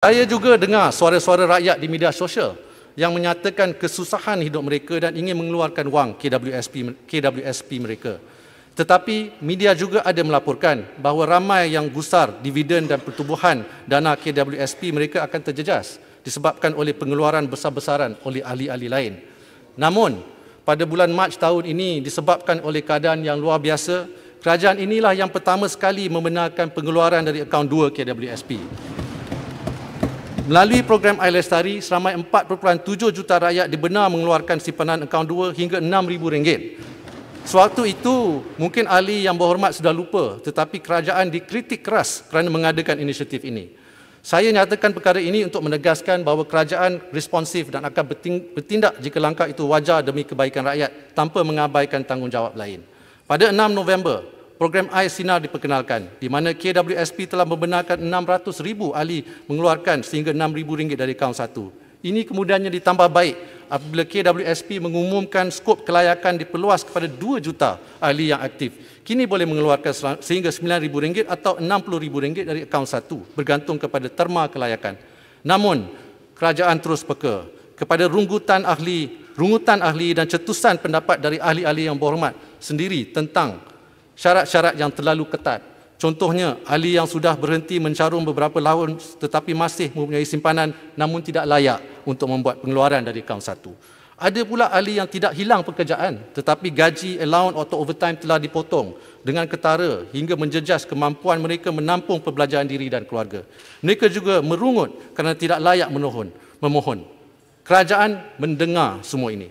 Saya juga dengar suara-suara rakyat di media sosial yang menyatakan kesusahan hidup mereka dan ingin mengeluarkan wang KWSP mereka. Tetapi media juga ada melaporkan bahawa ramai yang gusar dividen dan pertubuhan dana KWSP mereka akan terjejas disebabkan oleh pengeluaran besar-besaran oleh ahli-ahli lain. Namun, pada bulan Mac tahun ini disebabkan oleh keadaan yang luar biasa, kerajaan inilah yang pertama sekali membenarkan pengeluaran dari akaun 2 KWSP. Melalui program Air Lestari, seramai 4.7 juta rakyat dibenar mengeluarkan simpanan akaun 2 hingga RM6,000. Sewaktu itu, mungkin ahli yang berhormat sudah lupa, tetapi kerajaan dikritik keras kerana mengadakan inisiatif ini. Saya nyatakan perkara ini untuk menegaskan bahawa kerajaan responsif dan akan bertindak jika langkah itu wajar demi kebaikan rakyat tanpa mengabaikan tanggungjawab lain. Pada 6 November, program Air Sinar diperkenalkan, di mana KWSP telah membenarkan 600,000 ahli mengeluarkan sehingga RM6,000 dari akaun 1. Ini kemudiannya ditambah baik apabila KWSP mengumumkan skop kelayakan diperluas kepada 2 juta ahli yang aktif. Kini boleh mengeluarkan sehingga RM9,000 atau RM60,000 dari akaun 1, bergantung kepada terma kelayakan. Namun, kerajaan terus peka kepada rungutan ahli dan cetusan pendapat dari ahli-ahli yang berhormat sendiri tentang syarat-syarat yang terlalu ketat. Contohnya, ahli yang sudah berhenti mencarum beberapa tahun tetapi masih mempunyai simpanan namun tidak layak untuk membuat pengeluaran dari akaun 1. Ada pula ahli yang tidak hilang pekerjaan tetapi gaji, allowance atau overtime telah dipotong dengan ketara hingga menjejas kemampuan mereka menampung perbelanjaan diri dan keluarga. Mereka juga merungut kerana tidak layak memohon. Kerajaan mendengar semua ini.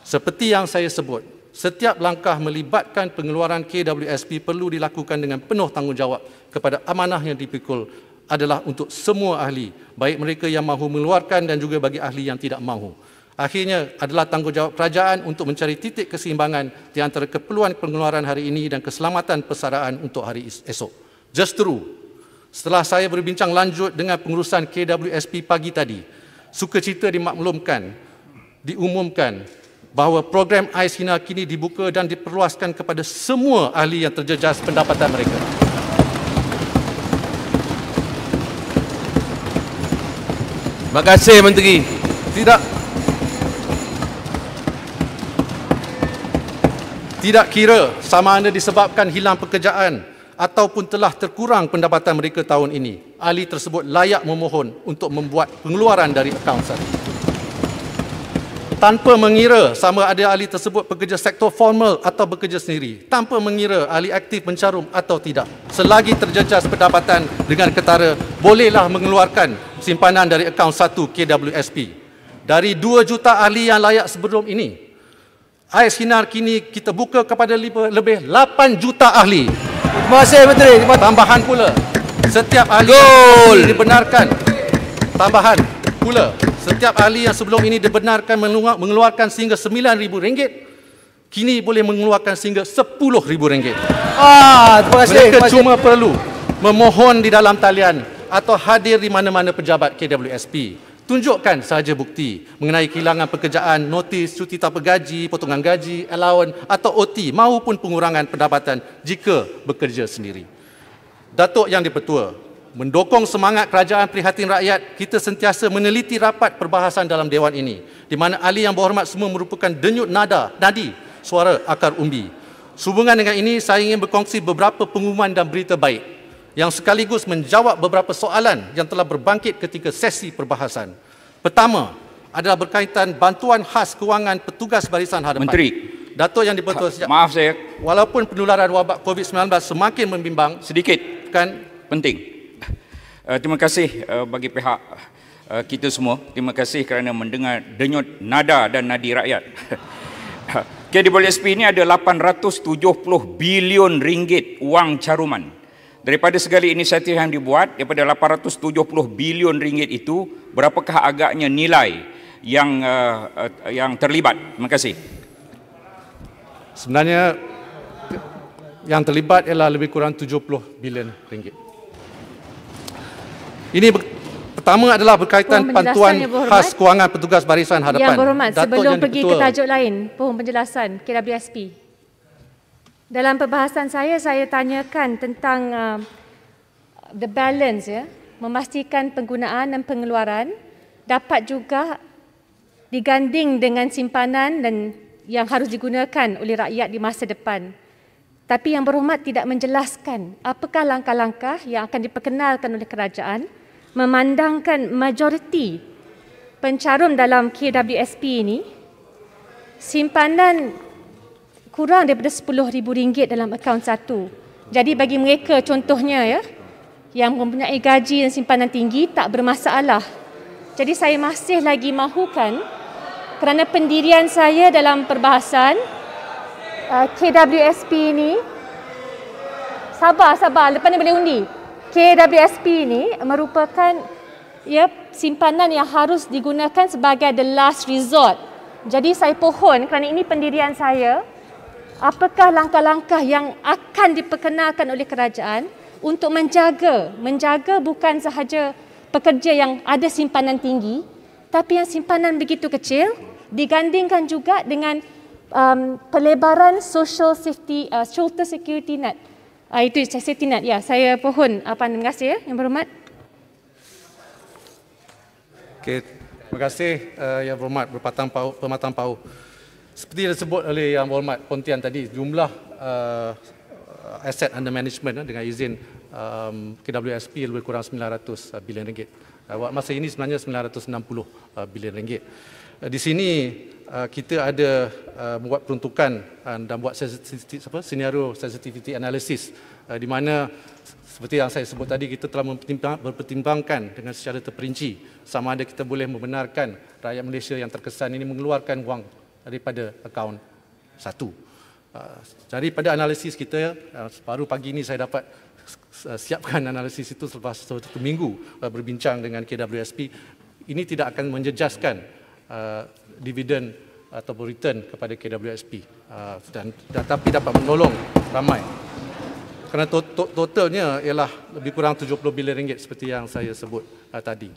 Seperti yang saya sebut, setiap langkah melibatkan pengeluaran KWSP perlu dilakukan dengan penuh tanggungjawab kepada amanah yang dipikul adalah untuk semua ahli, baik mereka yang mahu mengeluarkan dan juga bagi ahli yang tidak mahu. Akhirnya adalah tanggungjawab kerajaan untuk mencari titik keseimbangan di antara keperluan pengeluaran hari ini dan keselamatan persaraan untuk hari esok. Just true, setelah saya berbincang lanjut dengan pengurusan KWSP pagi tadi, sukacita diumumkan bahawa program Air Sinar kini dibuka dan diperluaskan kepada semua ahli yang terjejas pendapatan mereka. Terima kasih Menteri. Tidak kira sama ada disebabkan hilang pekerjaan ataupun telah terkurang pendapatan mereka tahun ini, ahli tersebut layak memohon untuk membuat pengeluaran dari akaun 1. Tanpa mengira sama ada ahli tersebut bekerja sektor formal atau bekerja sendiri, tanpa mengira ahli aktif mencarum atau tidak, selagi terjejas pendapatan dengan ketara, bolehlah mengeluarkan simpanan dari akaun 1 KWSP. Dari 2 juta ahli yang layak sebelum ini, Air Sinar kini kita buka kepada lebih 8 juta ahli. Terima kasih Menteri. Tambahan pula, setiap ahli dibenarkan. Tambahan pula, setiap ahli yang sebelum ini dibenarkan mengeluarkan sehingga RM9,000, kini boleh mengeluarkan sehingga RM10,000. Terima kasih. Mereka cuma perlu memohon di dalam talian atau hadir di mana-mana pejabat KWSP. Tunjukkan sahaja bukti mengenai kehilangan pekerjaan, notis, cuti tanpa gaji, potongan gaji, allowance atau OT maupun pengurangan pendapatan jika bekerja sendiri. Datuk Yang di-Pertua, mendukung semangat kerajaan prihatin rakyat, kita sentiasa meneliti rapat perbahasan dalam Dewan ini, di mana ahli yang berhormat semua merupakan denyut nadi suara akar umbi. Sehubungan dengan ini, saya ingin berkongsi beberapa pengumuman dan berita baik yang sekaligus menjawab beberapa soalan yang telah berbangkit ketika sesi perbahasan. Pertama adalah berkaitan bantuan khas kewangan petugas barisan hadapan. Menteri, Datuk Yang di-Pertua, maaf saya, walaupun penularan wabak COVID-19 semakin membimbang, sedikit penting. Terima kasih bagi pihak kita semua. Terima kasih kerana mendengar denyut nada dan nadi rakyat. KWSP ini ada RM870 bilion wang caruman. Daripada segala inisiatif yang dibuat, daripada RM870 bilion itu, berapakah agaknya nilai yang terlibat? Terima kasih. Sebenarnya yang terlibat ialah lebih kurang RM70 bilion. Ini pertama adalah berkaitan bantuan khas kewangan petugas barisan hadapan. Yang berhormat, sebelum pergi ke tajuk lain, pohon penjelasan KWSP. Dalam perbahasan saya tanyakan tentang the balance, ya, memastikan penggunaan dan pengeluaran dapat juga diganding dengan simpanan dan yang harus digunakan oleh rakyat di masa depan. Tapi Yang Berhormat tidak menjelaskan apakah langkah-langkah yang akan diperkenalkan oleh kerajaan memandangkan majoriti pencarum dalam KWSP ini simpanan kurang daripada RM10,000 dalam akaun satu. Jadi bagi mereka contohnya ya, yang mempunyai gaji dan simpanan tinggi tak bermasalah. Jadi saya masih lagi mahukan kerana pendirian saya dalam perbahasan KWSP ini, sabar, lepas ni boleh undi. KWSP ini merupakan simpanan yang harus digunakan sebagai the last resort. Jadi saya pohon kerana ini pendirian saya, apakah langkah-langkah yang akan diperkenalkan oleh kerajaan untuk menjaga bukan sahaja pekerja yang ada simpanan tinggi, tapi yang simpanan begitu kecil, digandingkan juga dengan pelebaran social security net. Itu safety net. Ya, saya pohon. Terima kasih Yang Berhormat. Okey, terima kasih Yang Berhormat Pematang Pauh. Seperti yang disebut oleh Yang Berhormat Pontian tadi, jumlah asset under management dengan izin KWSP lebih kurang RM900 bilion. Masa ini sebenarnya RM960 bilion. Di sini kita ada buat peruntukan dan buat senario sensitivity analysis di mana seperti yang saya sebut tadi, kita telah mempertimbangkan dengan secara terperinci sama ada kita boleh membenarkan rakyat Malaysia yang terkesan ini mengeluarkan wang daripada akaun satu. Jadi pada analisis kita, baru pagi ini saya dapat siapkan analisis itu selepas 1 minggu berbincang dengan KWSP, ini tidak akan menjejaskan dividen atau return kepada KWSP dan tapi dapat menolong ramai. Kerana totalnya ialah lebih kurang RM70 bilion seperti yang saya sebut tadi.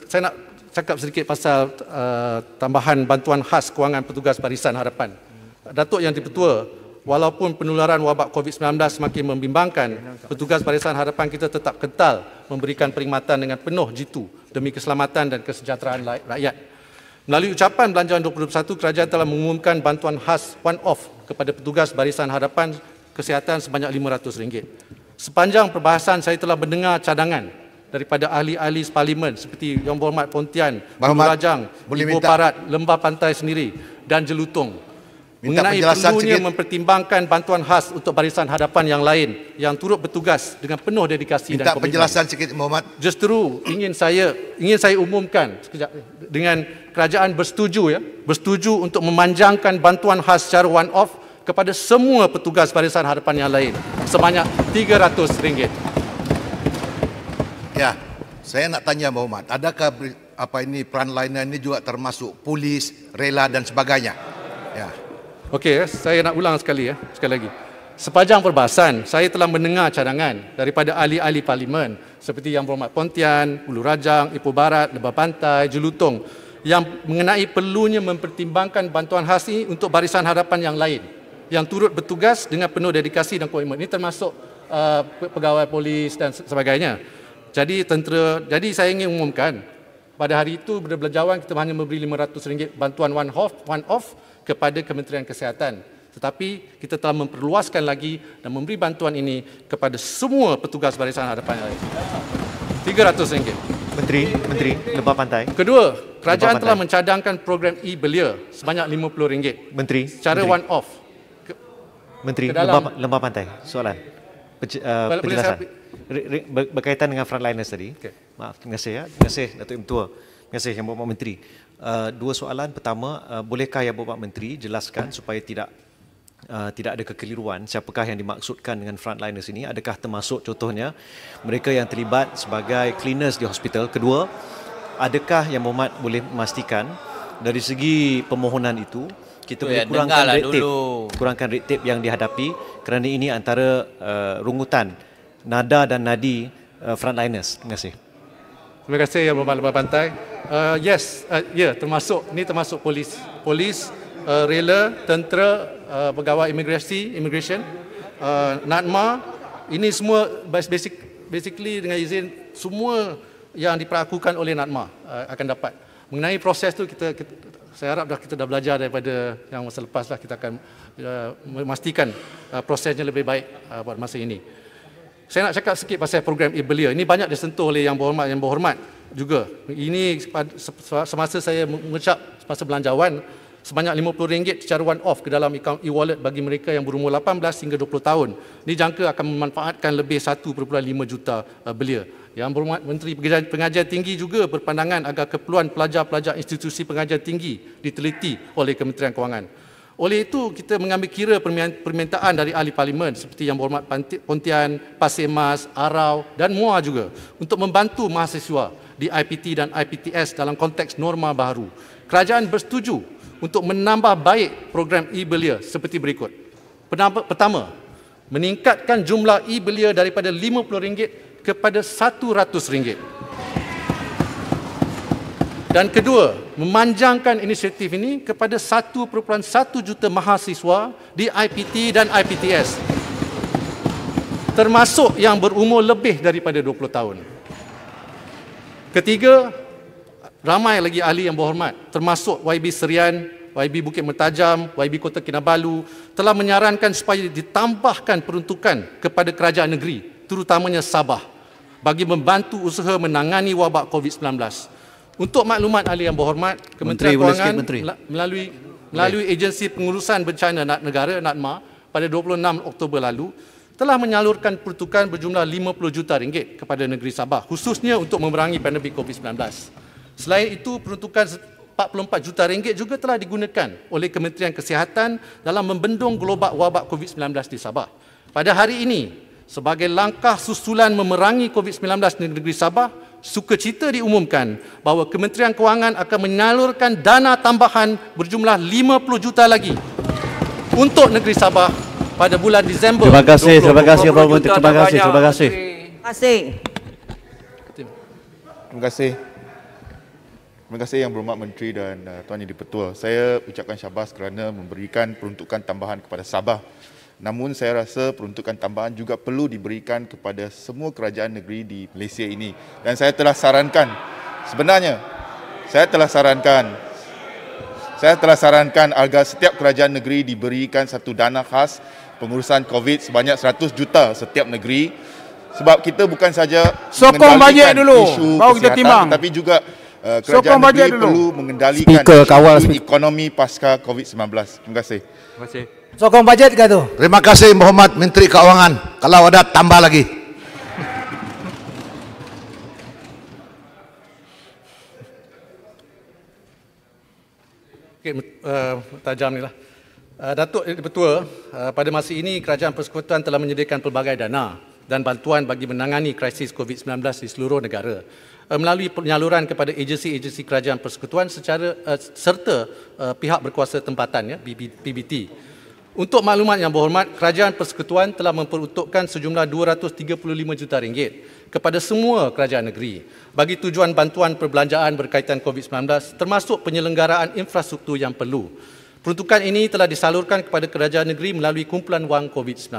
Saya nak cakap sedikit pasal tambahan bantuan khas kewangan petugas Barisan Harapan. Datuk Yang Di-Pertua, walaupun penularan wabak COVID-19 semakin membimbangkan, petugas Barisan Harapan kita tetap kental memberikan perkhidmatan dengan penuh jitu demi keselamatan dan kesejahteraan rakyat. Melalui ucapan Belanjawan 2021, kerajaan telah mengumumkan bantuan khas one-off kepada petugas Barisan Harapan Kesihatan sebanyak RM500. Sepanjang perbahasan saya telah mendengar cadangan daripada ahli-ahli parlimen seperti Yang Berhormat Pontian, Hulu Rajang, Ibu Parat, Lembah Pantai Sendiri dan Jelutong mengenai perlunya mempertimbangkan bantuan khas untuk Barisan Harapan yang lain yang turut bertugas dengan penuh dedikasi dan komitmen. Minta penjelasan sikit, Muhammad. Justru ingin saya umumkan sekejap, dengan kerajaan bersetuju untuk memanjangkan bantuan khas secara one off kepada semua petugas Barisan Harapan yang lain sebanyak RM300. Ya, saya nak tanya Muhammad, adakah frontliner ini juga termasuk polis, rela dan sebagainya? Ya. Okey, saya nak ulang sekali lagi. Sepanjang perbahasan, saya telah mendengar cadangan daripada ahli-ahli parlimen seperti Yang Berhormat Pontian, Hulu Rajang, Ipoh Barat, Lembah Pantai, Jelutong yang mengenai perlunya mempertimbangkan bantuan khas ini untuk Barisan Harapan yang lain yang turut bertugas dengan penuh dedikasi dan komitmen. Ini termasuk pegawai polis dan sebagainya. Jadi saya ingin umumkan pada hari itu Belanjawan kita hanya memberi RM500 bantuan one off kepada Kementerian Kesihatan. Tetapi kita telah memperluaskan lagi dan memberi bantuan ini kepada semua petugas Barisan Harapan yang lain. RM300. Menteri, Lembah Pantai. Kedua, kerajaan telah mencadangkan program e-Belia sebanyak RM50. Menteri. Secara one off. Menteri, Lembah Pantai. Soalan. Penjelasan. Berkaitan dengan frontliners tadi. Okay. Maaf, terima kasih ya. Terima kasih Datuk Yang Tua. Terima kasih Yang Berhormat Menteri. Dua soalan. Pertama, bolehkah Yang Berhormat Menteri jelaskan supaya tidak ada kekeliruan siapakah yang dimaksudkan dengan frontliners ini? Adakah termasuk contohnya mereka yang terlibat sebagai cleaners di hospital? Kedua, adakah Yang Berhormat boleh memastikan dari segi permohonan itu kita boleh kurangkan red tape yang dihadapi kerana ini antara rungutan nada dan nadi frontliners. Terima kasih. Terima kasih Yang Berhormat Lembah Pantai. Termasuk polis, rela, tentera, pegawai immigration, NADMA, ini semua basic basically dengan izin semua yang diperakukan oleh NADMA akan dapat. Mengenai proses tu saya harap kita dah belajar daripada yang masa lepas lah, kita akan memastikan prosesnya lebih baik pada masa ini. Saya nak cakap sikit pasal program e-Belia. Ini banyak disentuh oleh yang berhormat juga. Ini semasa saya mengecap masa belanjawan, sebanyak RM50 secara one off ke dalam akaun e-wallet bagi mereka yang berumur 18 hingga 20 tahun. Ini jangka akan memanfaatkan lebih 1.5 juta belia. Yang berhormat Menteri Pengajian Tinggi juga berpandangan agar keperluan pelajar-pelajar institusi pengajian tinggi diteliti oleh Kementerian Kewangan. Oleh itu, kita mengambil kira permintaan dari ahli parlimen seperti yang berhormat Pontian, Pasir Mas, Arau dan MUA juga untuk membantu mahasiswa di IPT dan IPTS dalam konteks norma baru. Kerajaan bersetuju untuk menambah baik program e-Belia seperti berikut. Pertama, meningkatkan jumlah e-Belia daripada RM50 kepada RM100. Dan kedua, memanjangkan inisiatif ini kepada 1.1 juta mahasiswa di IPT dan IPTS, termasuk yang berumur lebih daripada 20 tahun. Ketiga, ramai lagi ahli yang berhormat, termasuk YB Serian, YB Bukit Mertajam, YB Kota Kinabalu, telah menyarankan supaya ditambahkan peruntukan kepada kerajaan negeri, terutamanya Sabah, bagi membantu usaha menangani wabak COVID-19. Untuk maklumat ahli yang berhormat, Kementerian Kewangan melalui Agensi Pengurusan Bencana Negara (NADMA) pada 26 Oktober lalu telah menyalurkan peruntukan berjumlah RM50 juta kepada negeri Sabah, khususnya untuk memerangi pandemik COVID-19. Selain itu, peruntukan RM44 juta juga telah digunakan oleh Kementerian Kesihatan dalam membendung gelobak wabak COVID-19 di Sabah. Pada hari ini, sebagai langkah susulan memerangi COVID-19 di negeri Sabah, sukacita diumumkan bahawa Kementerian Kewangan akan menyalurkan dana tambahan berjumlah RM50 juta lagi untuk negeri Sabah pada bulan Disember. Terima kasih, terima kasih Pak Menteri. Terima kasih, terima kasih. Terima kasih. Terima kasih Yang Berhormat Menteri dan Tuan Yang di-Pertua. Saya ucapkan syabas kerana memberikan peruntukan tambahan kepada Sabah. Namun saya rasa peruntukan tambahan juga perlu diberikan kepada semua kerajaan negeri di Malaysia ini. Dan saya telah sarankan, sebenarnya saya telah sarankan agar setiap kerajaan negeri diberikan satu dana khas pengurusan COVID sebanyak 100 juta setiap negeri. Sebab kita bukan saja mengendalikan isu kesihatan, tetapi juga kerajaan negeri perlu mengendalikan isu ekonomi pasca COVID-19. Terima kasih. Terima kasih. Sokong bajet ke tu? Terima kasih Berhormat Menteri Keuangan. Kalau ada tambah lagi. Okey, tajam ni lah. Datuk Pertua, pada masa ini Kerajaan Persekutuan telah menyediakan pelbagai dana dan bantuan bagi menangani krisis COVID-19 di seluruh negara melalui penyaluran kepada agensi-agensi Kerajaan Persekutuan serta pihak berkuasa tempatan, PBT. Untuk maklumat yang berhormat, Kerajaan Persekutuan telah memperuntukkan sejumlah RM235 juta kepada semua kerajaan negeri bagi tujuan bantuan perbelanjaan berkaitan COVID-19 termasuk penyelenggaraan infrastruktur yang perlu. Peruntukan ini telah disalurkan kepada kerajaan negeri melalui kumpulan wang COVID-19.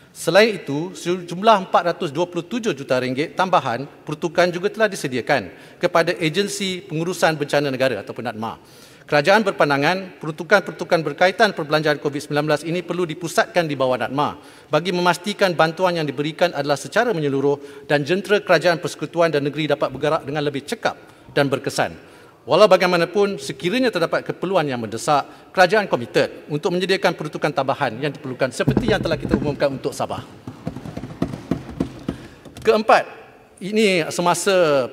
Selain itu, sejumlah RM427 juta tambahan peruntukan juga telah disediakan kepada Agensi Pengurusan Bencana Negara ataupun NADMA. Kerajaan berpandangan peruntukan-peruntukan berkaitan perbelanjaan COVID-19 ini perlu dipusatkan di bawah NADMA bagi memastikan bantuan yang diberikan adalah secara menyeluruh dan jentera Kerajaan Persekutuan dan negeri dapat bergerak dengan lebih cekap dan berkesan. Walau bagaimanapun, sekiranya terdapat keperluan yang mendesak, kerajaan komited untuk menyediakan peruntukan tambahan yang diperlukan seperti yang telah kita umumkan untuk Sabah. Keempat, ini semasa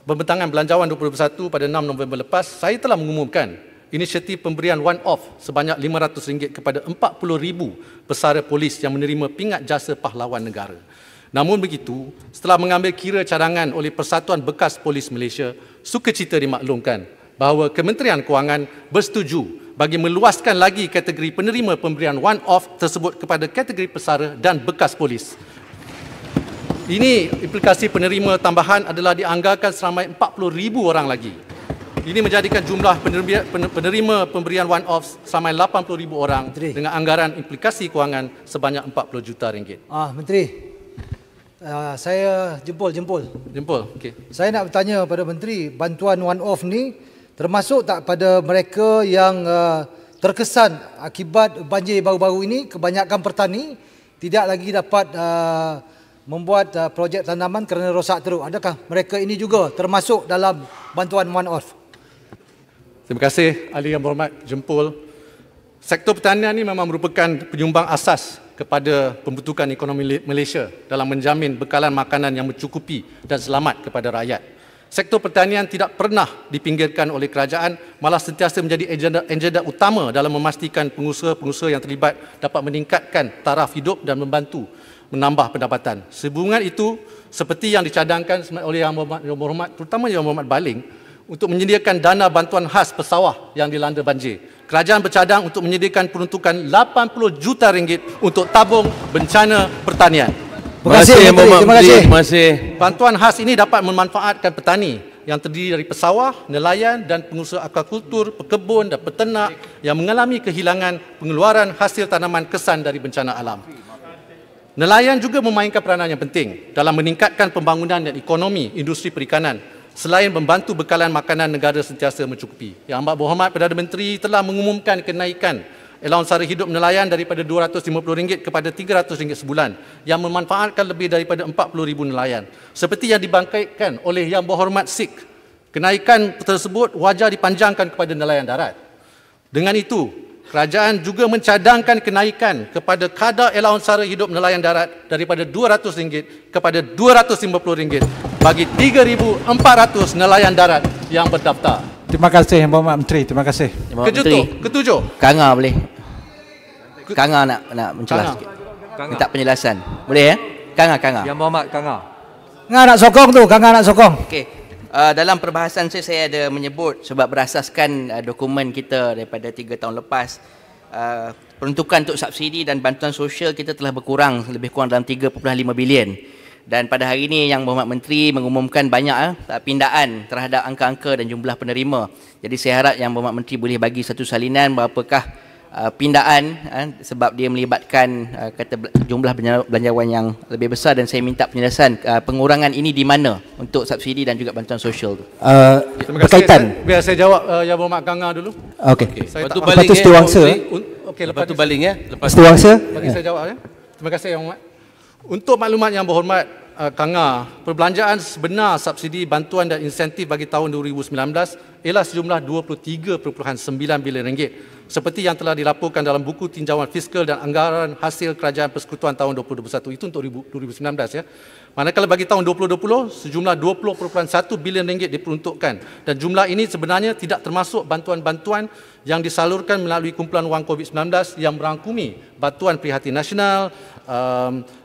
pembentangan belanjawan 2021 pada 6 November lepas, saya telah mengumumkan inisiatif pemberian one-off sebanyak RM500 kepada 40,000 pesara polis yang menerima pingat jasa pahlawan negara. Namun begitu, setelah mengambil kira cadangan oleh Persatuan Bekas Polis Malaysia, sukacita dimaklumkan bahawa Kementerian Kewangan bersetuju bagi meluaskan lagi kategori penerima pemberian one-off tersebut kepada kategori pesara dan bekas polis. Ini implikasi penerima tambahan adalah dianggarkan seramai 40,000 orang lagi. Ini menjadikan jumlah penerima pemberian one-off seramai 80,000 orang Menteri, dengan anggaran implikasi kewangan sebanyak RM40 juta. Menteri. Saya jempol. Okey. Saya nak bertanya pada Menteri, bantuan one-off ni termasuk tak pada mereka yang terkesan akibat banjir baru-baru ini, kebanyakan petani tidak lagi dapat membuat projek tanaman kerana rosak teruk. Adakah mereka ini juga termasuk dalam bantuan one-off? Terima kasih Ahli Yang Berhormat Jempol. Sektor pertanian ini memang merupakan penyumbang asas kepada pembentukan ekonomi Malaysia dalam menjamin bekalan makanan yang mencukupi dan selamat kepada rakyat. Sektor pertanian tidak pernah dipinggirkan oleh kerajaan, malah sentiasa menjadi agenda utama dalam memastikan pengusaha-pengusaha yang terlibat dapat meningkatkan taraf hidup dan membantu menambah pendapatan. Sehubungan itu, seperti yang dicadangkan oleh Yang Berhormat, terutama Yang Berhormat Baling, untuk menyediakan dana bantuan khas pesawah yang dilanda banjir. Kerajaan bercadang untuk menyediakan peruntukan 80 juta ringgit untuk tabung bencana pertanian. Terima kasih. Bantuan khas ini dapat memanfaatkan petani yang terdiri dari pesawah, nelayan dan pengusaha aquakultur, pekebun dan peternak yang mengalami kehilangan pengeluaran hasil tanaman kesan dari bencana alam. Nelayan juga memainkan peranan yang penting dalam meningkatkan pembangunan dan ekonomi industri perikanan selain membantu bekalan makanan negara sentiasa mencukupi. Yang Amat Berhormat Perdana Menteri telah mengumumkan kenaikan allowance sara hidup nelayan daripada RM250 kepada RM300 sebulan yang memanfaatkan lebih daripada 40,000 nelayan. Seperti yang dibangkitkan oleh Yang Berhormat Sik, kenaikan tersebut wajar dipanjangkan kepada nelayan darat. Dengan itu, kerajaan juga mencadangkan kenaikan kepada kadar allowance sara hidup nelayan darat daripada RM200 kepada RM250 bagi 3,400 nelayan darat yang berdaftar. Terima kasih Yang Berhormat Menteri. Terima kasih. Ketujuh. Kanga boleh. Kanga nak mencelas sikit. Minta penjelasan. Boleh ya? Kanga. Yang Berhormat Kanga. Kanga nak sokong. Okey. Dalam perbahasan saya ada menyebut sebab berasaskan dokumen kita daripada 3 tahun lepas, peruntukan untuk subsidi dan bantuan sosial kita telah berkurang lebih kurang dalam 3.5 bilion. Dan pada hari ini Yang Berhormat Menteri mengumumkan banyak pindaan terhadap angka-angka dan jumlah penerima. Jadi saya harap Yang Berhormat Menteri boleh bagi satu salinan berapakah pindaan sebab dia melibatkan jumlah belanjawan yang lebih besar, dan saya minta penjelasan pengurangan ini di mana untuk subsidi dan juga bantuan sosial tu. Berkaitan. Biar saya jawab Yang Berhormat Kanga dulu. Okey. Saya Lepas tu Lepas tu setiausaha. Okey, Lepas tu baling ya. Setiausaha. Bagi saya jawab ya. Terima kasih Yang Berhormat. Untuk maklumat Yang Berhormat Kanga, perbelanjaan sebenar subsidi, bantuan dan insentif bagi tahun 2019 ialah sejumlah RM23.9 bilion seperti yang telah dilaporkan dalam buku tinjauan fiskal dan anggaran hasil kerajaan persekutuan tahun 2021. Itu untuk 2019 ya. Manakala bagi tahun 2020 sejumlah RM20.1 bilion diperuntukkan, dan jumlah ini sebenarnya tidak termasuk bantuan-bantuan yang disalurkan melalui kumpulan wang COVID-19 yang merangkumi bantuan prihatin nasional,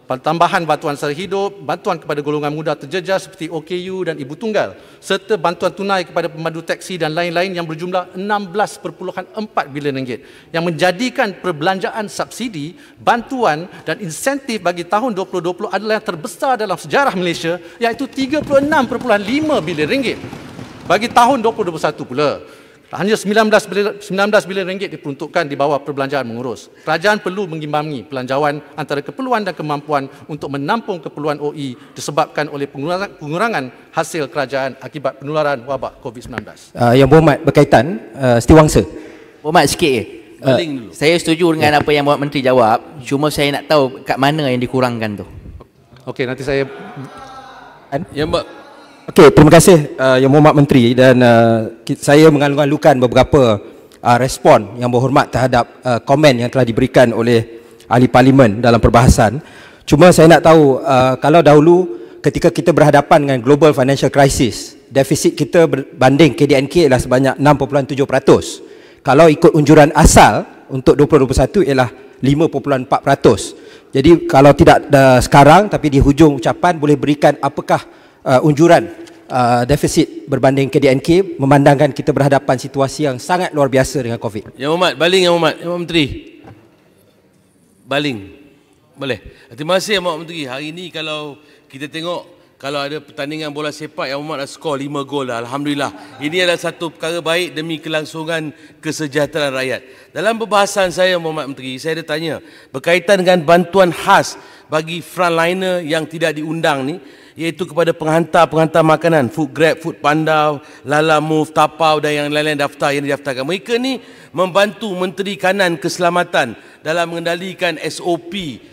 tambahan bantuan sara hidup, bantuan kepada golongan muda terjejas seperti OKU dan ibu tunggal, serta bantuan tunai kepada pemandu teksi dan lain-lain yang berjumlah RM16.4 bilion yang menjadikan perbelanjaan subsidi, bantuan dan insentif bagi tahun 2020 adalah yang terbesar dalam sejarah Malaysia, iaitu RM36.5 bilion. Bagi tahun 2021 pula, hanya RM19 bilion diperuntukkan di bawah perbelanjaan mengurus. Kerajaan perlu mengimbangi pelanjawan antara keperluan dan kemampuan untuk menampung keperluan OE disebabkan oleh pengurangan hasil kerajaan akibat penularan wabak COVID-19. Yang Berhormat berkaitan setiausaha. Berhormat sikit je. Saya setuju dengan apa Yang Berhormat Menteri jawab, cuma saya nak tahu kat mana yang dikurangkan tu. Okey, nanti saya Okey, terima kasih Yang Berhormat Menteri, dan saya mengalu-alukan beberapa respon Yang Berhormat terhadap komen yang telah diberikan oleh ahli parlimen dalam perbahasan. Cuma saya nak tahu, kalau dahulu ketika kita berhadapan dengan global financial crisis, defisit kita berbanding KDNK ialah sebanyak 6.7%. Kalau ikut unjuran asal untuk 2021 ialah 5.4%. Jadi kalau tidak sekarang tapi di hujung ucapan boleh berikan apakah unjuran defisit berbanding KDNK memandangkan kita berhadapan situasi yang sangat luar biasa dengan COVID. Yang Berhormat, baling Yang Berhormat Menteri. Baling. Boleh. Terima kasih Yang Berhormat Menteri. Hari ini kalau kita tengok kalau ada pertandingan bola sepak Yang Berhormat dah skor 5 gol dah. Alhamdulillah. Ini adalah satu perkara baik demi kelangsungan kesejahteraan rakyat. Dalam perbahasan saya Yang Berhormat Menteri, saya ada tanya berkaitan dengan bantuan khas bagi frontliner yang tidak diundang ni, iaitu kepada penghantar makanan, Food Grab, Food Panda, Lala Move, Tapau dan yang lain-lain daftar yang didaftarkan. Mereka ni membantu Menteri Kanan Keselamatan dalam mengendalikan SOP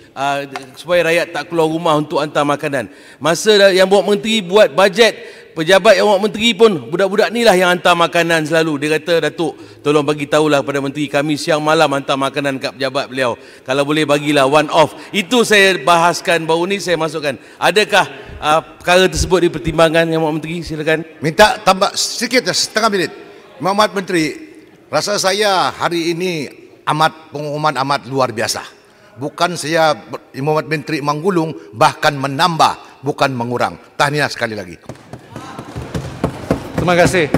supaya rakyat tak keluar rumah untuk hantar makanan. Masa Yang Berhormat Menteri buat bajet, pejabat Yang Berhormat Menteri pun budak-budak ni lah yang hantar makanan selalu. Dia kata, Datuk, tolong bagi tahulah pada Menteri, kami siang malam hantar makanan kat pejabat beliau. Kalau boleh bagilah one off. Itu saya bahaskan baru ni, saya masukkan. Adakah perkara tersebut dipertimbangkan Yang Berhormat Menteri? Silakan. Minta tambah sedikit, setengah minit. Yang Berhormat Menteri, rasa saya hari ini pengumuman amat luar biasa. Bukan saya Yang Berhormat Menteri menggulung, bahkan menambah, bukan mengurang. Tahniah sekali lagi. Terima kasih.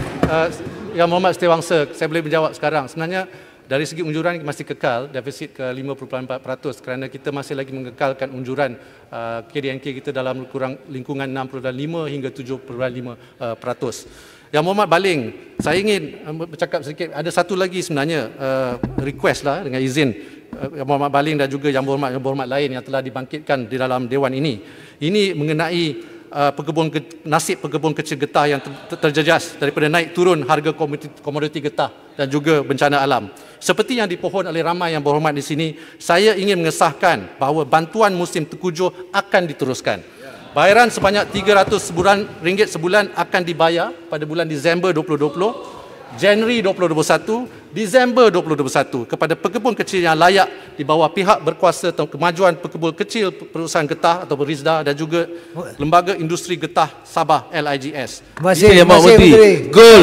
Yang Berhormat Setiawangsa, saya boleh menjawab sekarang. Sebenarnya dari segi unjuran masih kekal defisit ke 5.4% kerana kita masih lagi mengekalkan unjuran KDNK kita dalam lingkungan 6.5 hingga 7.5%. Yang Berhormat Baling, saya ingin bercakap sedikit. Ada satu lagi sebenarnya request lah dengan izin Yang Berhormat Baling dan juga Yang Berhormat lain yang telah dibangkitkan di dalam Dewan ini. Ini mengenai nasib pekebun kecil getah yang terjejas daripada naik turun harga komoditi getah dan juga bencana alam. Seperti yang dipohon oleh ramai Yang Berhormat di sini, saya ingin mengesahkan bahawa bantuan musim tengkujuh akan diteruskan. Bayaran sebanyak RM300 sebulan akan dibayar pada bulan Disember 2020, Januari 2021, Disember 2021 kepada pekebun kecil yang layak di bawah pihak berkuasa atau kemajuan pekebun kecil Perusahaan Getah atau RISDA dan juga Lembaga Industri Getah Sabah LIGS. Terima kasih Yang Berhormat Menteri. Gol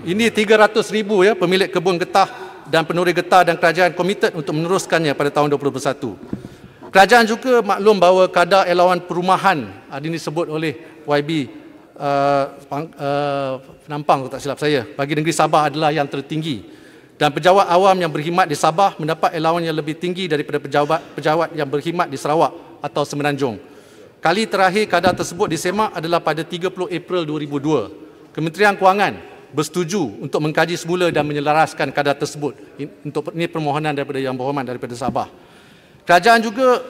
6-0. Ini 300,000 ya pemilik kebun getah dan penuri getah dan kerajaan komited untuk meneruskannya pada tahun 2021. Kerajaan juga maklum bahawa kadar elawan perumahan ini disebut oleh YB Penampang kalau tak silap saya bagi negeri Sabah adalah yang tertinggi, dan pejabat awam yang berkhidmat di Sabah mendapat elawan yang lebih tinggi daripada pejabat yang berkhidmat di Sarawak atau Semenanjung. Kali terakhir kadar tersebut disemak adalah pada 30 April 2002. Kementerian Kewangan bersetuju untuk mengkaji semula dan menyelaraskan kadar tersebut. Untuk ini permohonan daripada Yang Berhormat daripada Sabah. Kerajaan juga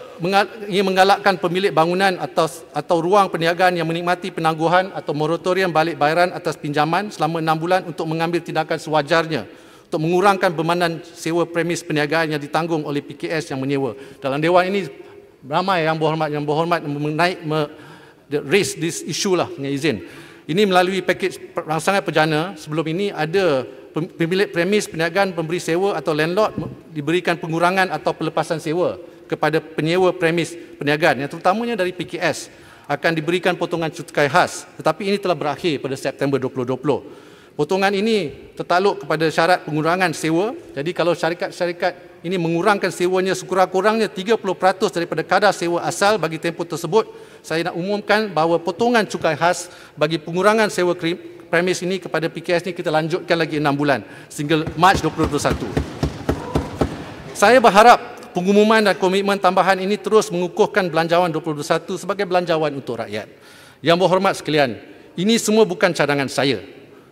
ingin menggalakkan pemilik bangunan atau ruang perniagaan yang menikmati penangguhan atau moratorium balik bayaran atas pinjaman selama 6 bulan untuk mengambil tindakan sewajarnya untuk mengurangkan bebanan sewa premis perniagaan yang ditanggung oleh PKS yang menyewa. Dalam Dewan ini ramai Yang Berhormat raise this issue lah dengan izin. Ini melalui pakej rangsangan perdana. Sebelum ini ada pemilik premis perniagaan pemberi sewa atau landlord diberikan pengurangan atau pelepasan sewa kepada penyewa premis perniagaan yang terutamanya dari PKS akan diberikan potongan cukai khas, tetapi ini telah berakhir pada September 2020. Potongan ini tertakluk kepada syarat pengurangan sewa. Jadi kalau syarikat-syarikat ini mengurangkan sewanya sekurang-kurangnya 30% daripada kadar sewa asal bagi tempoh tersebut, saya nak umumkan bahawa potongan cukai khas bagi pengurangan sewa premis ini kepada PKS ini kita lanjutkan lagi 6 bulan sehingga Mac 2021. Saya berharap pengumuman dan komitmen tambahan ini terus mengukuhkan Belanjawan 2021 sebagai belanjawan untuk rakyat. Yang Berhormat sekalian, ini semua bukan cadangan saya.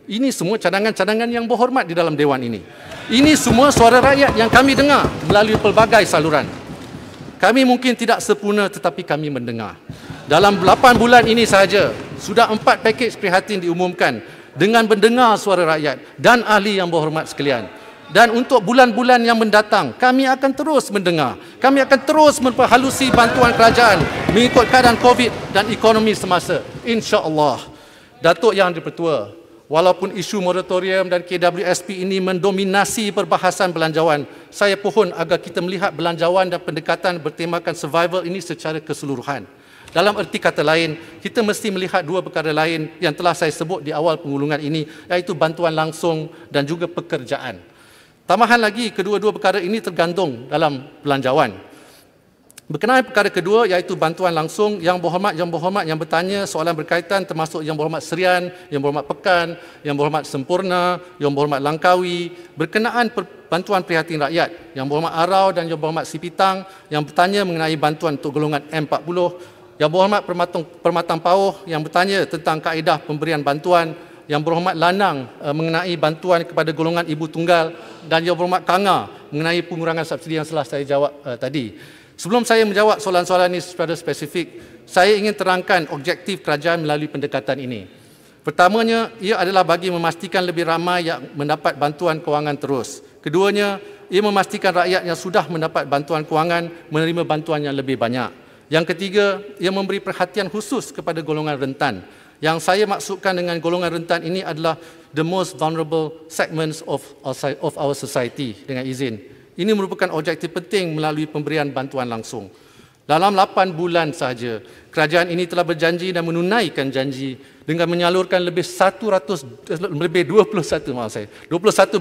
Ini semua cadangan-cadangan Yang Berhormat di dalam Dewan ini. Ini semua suara rakyat yang kami dengar melalui pelbagai saluran. Kami mungkin tidak sempurna tetapi kami mendengar. Dalam 8 bulan ini sahaja, sudah 4 pakej prihatin diumumkan dengan mendengar suara rakyat dan ahli Yang Berhormat sekalian. Dan untuk bulan-bulan yang mendatang, kami akan terus mendengar. Kami akan terus memperhalusi bantuan kerajaan mengikut keadaan COVID dan ekonomi semasa. InsyaAllah. Datuk Yang Dipertua, walaupun isu moratorium dan KWSP ini mendominasi perbahasan belanjawan, saya pohon agar kita melihat belanjawan dan pendekatan bertemakan survival ini secara keseluruhan. Dalam erti kata lain, kita mesti melihat dua perkara lain yang telah saya sebut di awal pengulungan ini, iaitu bantuan langsung dan juga pekerjaan. Tambahan lagi, kedua-dua perkara ini tergantung dalam belanjawan. Berkenaan perkara kedua, iaitu bantuan langsung, Yang Berhormat yang bertanya soalan berkaitan termasuk Yang Berhormat Serian, Yang Berhormat Pekan, Yang Berhormat Sempurna, Yang Berhormat Langkawi, berkenaan bantuan prihatin rakyat, Yang Berhormat Arau dan Yang Berhormat Sipitang yang bertanya mengenai bantuan untuk golongan M40, Yang Berhormat Permatang Pauh yang bertanya tentang kaedah pemberian bantuan, Yang Berhormat Lanang mengenai bantuan kepada golongan ibu tunggal, dan Yang Berhormat Kanga mengenai pengurangan subsidi yang telah saya jawab tadi. Sebelum saya menjawab soalan-soalan ini secara spesifik, saya ingin terangkan objektif kerajaan melalui pendekatan ini. Pertamanya, ia adalah bagi memastikan lebih ramai yang mendapat bantuan kewangan terus. Keduanya, ia memastikan rakyat yang sudah mendapat bantuan kewangan menerima bantuan yang lebih banyak. Yang ketiga, ia memberi perhatian khusus kepada golongan rentan. Yang saya maksudkan dengan golongan rentan ini adalah the most vulnerable segments of our society, dengan izin. Ini merupakan objektif penting melalui pemberian bantuan langsung. Dalam 8 bulan sahaja, kerajaan ini telah berjanji dan menunaikan janji dengan menyalurkan lebih 21